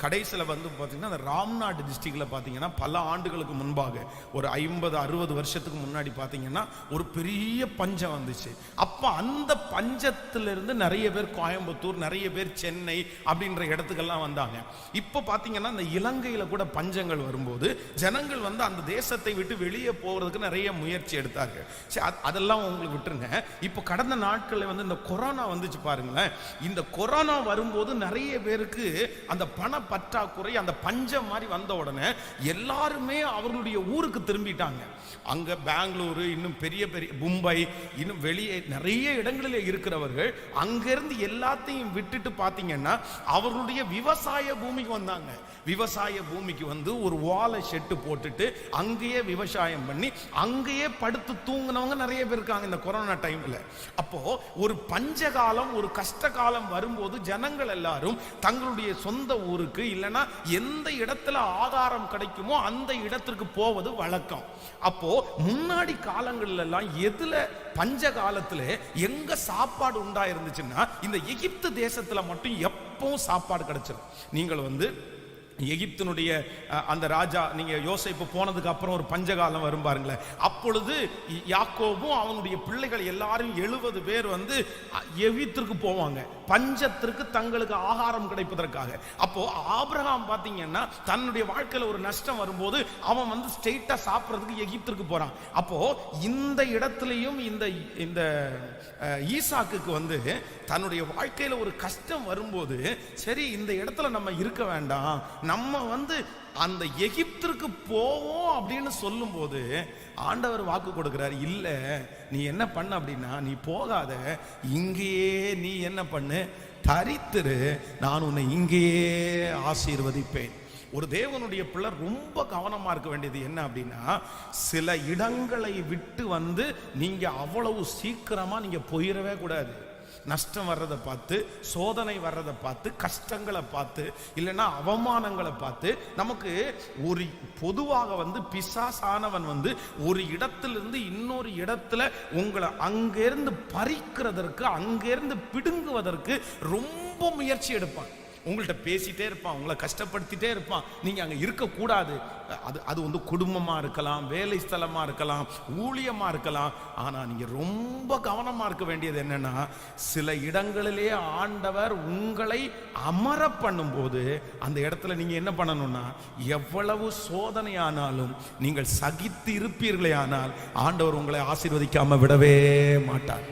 கடைசியில் பார்த்தீங்கன்னா அந்த ராம்நாடு டிஸ்ட்ரிக்டில் பார்த்தீங்கன்னா பல ஆண்டுகளுக்கு முன்பாக ஒரு 50-60 வருஷத்துக்கு முன்னாடி பார்த்தீங்கன்னா ஒரு பெரிய பஞ்சம் வந்துச்சு. அப்போ அந்த பஞ்சத்திலிருந்து நிறைய பேர் கோயம்புத்தூர், நிறைய பேர் சென்னை அப்படின்ற இடத்துக்கெல்லாம் வந்தாங்க. இப்போ பார்த்தீங்கன்னா இந்த இலங்கையில் கூட பஞ்சங்கள் வரும்போது ஜனங்கள் அந்த தேசத்தை விட்டு வெளியே போகிறதுக்கு நிறைய முயற்சி எடுத்தார்கள். சரி, அதெல்லாம் உங்களுக்கு விட்டுருங்க. இப்போ கடந்த நாட்களில் இந்த கொரோனா வந்துச்சு பாருங்களேன். இந்த கொரோனா வரும்போது நிறைய பேருக்கு அந்த பண பற்றாக்குறை, அந்த பஞ்சம் மாதிரி வந்த உடனே எல்லாருமே அவர்களுடைய ஊருக்கு திரும்பிட்டாங்க. அங்க பெங்களூரு, இன்னும் பெரிய பெரிய மும்பை, இன்னும் வெளியே நிறைய இடங்களில் இருக்கிறவர்கள் அங்கிருந்து எல்லாத்தையும் விட்டுட்டு பார்த்தீங்கன்னா அவர்களுடைய விவசாய பூமிக்கு வந்தாங்க. விவசாய பூமிக்கு ஒரு வாழை ஷெட்டு போட்டுட்டு அங்கேயே விவசாயம் பண்ணி அங்கேயே படுத்து தூங்கினவங்க நிறைய பேர் இருக்காங்க இந்த கொரோனா டைம்ல. அப்போ ஒரு பஞ்சகாலம், ஒரு கஷ்ட காலம் வரும்போது ஜனங்கள் எல்லாரும் தங்களுடைய சொந்த ஊருக்கு இல்லைன்னா எந்த இடத்துல ஆகாரம் கிடைக்குமோ அந்த இடத்திற்கு போவது வழக்கம். அப்போ முன்னாடி காலங்கள்ல எல்லாம் எதுல பஞ்ச காலத்துல எங்க சாப்பாடு உண்டா இருந்துச்சுன்னா இந்த எகிப்து தேசத்துல மட்டும் எப்பவும் சாப்பாடு கிடைச்சிடும். நீங்கள் எகிப்தினுடைய அந்த ராஜா, நீங்க யோசேப்பு போனதுக்கு அப்புறம் ஒரு பஞ்சகாலம் வரும் பாருங்களேன். அப்பொழுது யாக்கோபும் அவனுடைய பிள்ளைகள் எல்லாரும் 70 பேர் எகிப்திற்கு போவாங்க பஞ்சத்திற்கு, தங்களுக்கு ஆகாரம் கிடைப்பதற்காக. அப்போ ஆபிரகாம் பாத்தீங்கன்னா தன்னுடைய வாழ்க்கையில ஒரு நஷ்டம் வரும்போது அவன் ஸ்ட்ரெயிட்டா சாப்பிட்றதுக்கு எகிப்திற்கு போறான். அப்போ இந்த இடத்துலயும் இந்த ஈசாக்குக்கு தன்னுடைய வாழ்க்கையில ஒரு கஷ்டம் வரும்போது, சரி இந்த இடத்துல நம்ம இருக்க வேண்டாம், நம்ம அந்த எகிப்திற்கு போவோம் அப்படின்னு சொல்லும் போது ஆண்டவர் வாக்கு கொடுக்கிறார், இல்ல நீ என்ன பண்ண அப்படின்னா, நீ போகாத, இங்கேயே நீ என்ன பண்ணு, தரித்திரு, நான் உன்னை இங்கேயே ஆசீர்வதிப்பேன். ஒரு தேவனுடைய பிள்ளை ரொம்ப கவனமா இருக்க வேண்டியது என்ன அப்படின்னா, சில இடங்களை விட்டு நீங்க அவ்வளவு சீக்கிரமா நீங்க போயிடவே கூடாது. நஷ்டம் வர்றதை பார்த்து, சோதனை வர்றதை பார்த்து, கஷ்டங்களை பார்த்து, இல்லைன்னா அவமானங்களை பார்த்து, நமக்கு ஒரு பொதுவாக பிசாசானவன் ஒரு இடத்திலிருந்து இன்னொரு இடத்துல உங்களை அங்கிருந்து பறிக்கிறதற்கு, அங்கிருந்து பிடுங்குவதற்கு ரொம்ப முயற்சி எடுப்பான். உங்கள்கிட்ட பேசிட்டே இருப்பான், உங்களை கஷ்டப்படுத்திட்டே இருப்பான். நீங்க அங்க இருக்கக்கூடாது. அது குடும்பமா இருக்கலாம், வேலை ஸ்தலமா இருக்கலாம், ஊழியமா இருக்கலாம். ஆனா நீங்க ரொம்ப கவனமா இருக்க வேண்டியது என்னன்னா, சில இடங்களிலே ஆண்டவர் உங்களை அமர பண்ணும்போது அந்த இடத்துல நீங்க என்ன பண்ணணும்னா, எவ்வளவு சோதனையானாலும் நீங்கள் சகித்து இருப்பீர்களே ஆனால் ஆண்டவர் உங்களை ஆசீர்வதிக்காம விடவே மாட்டார்.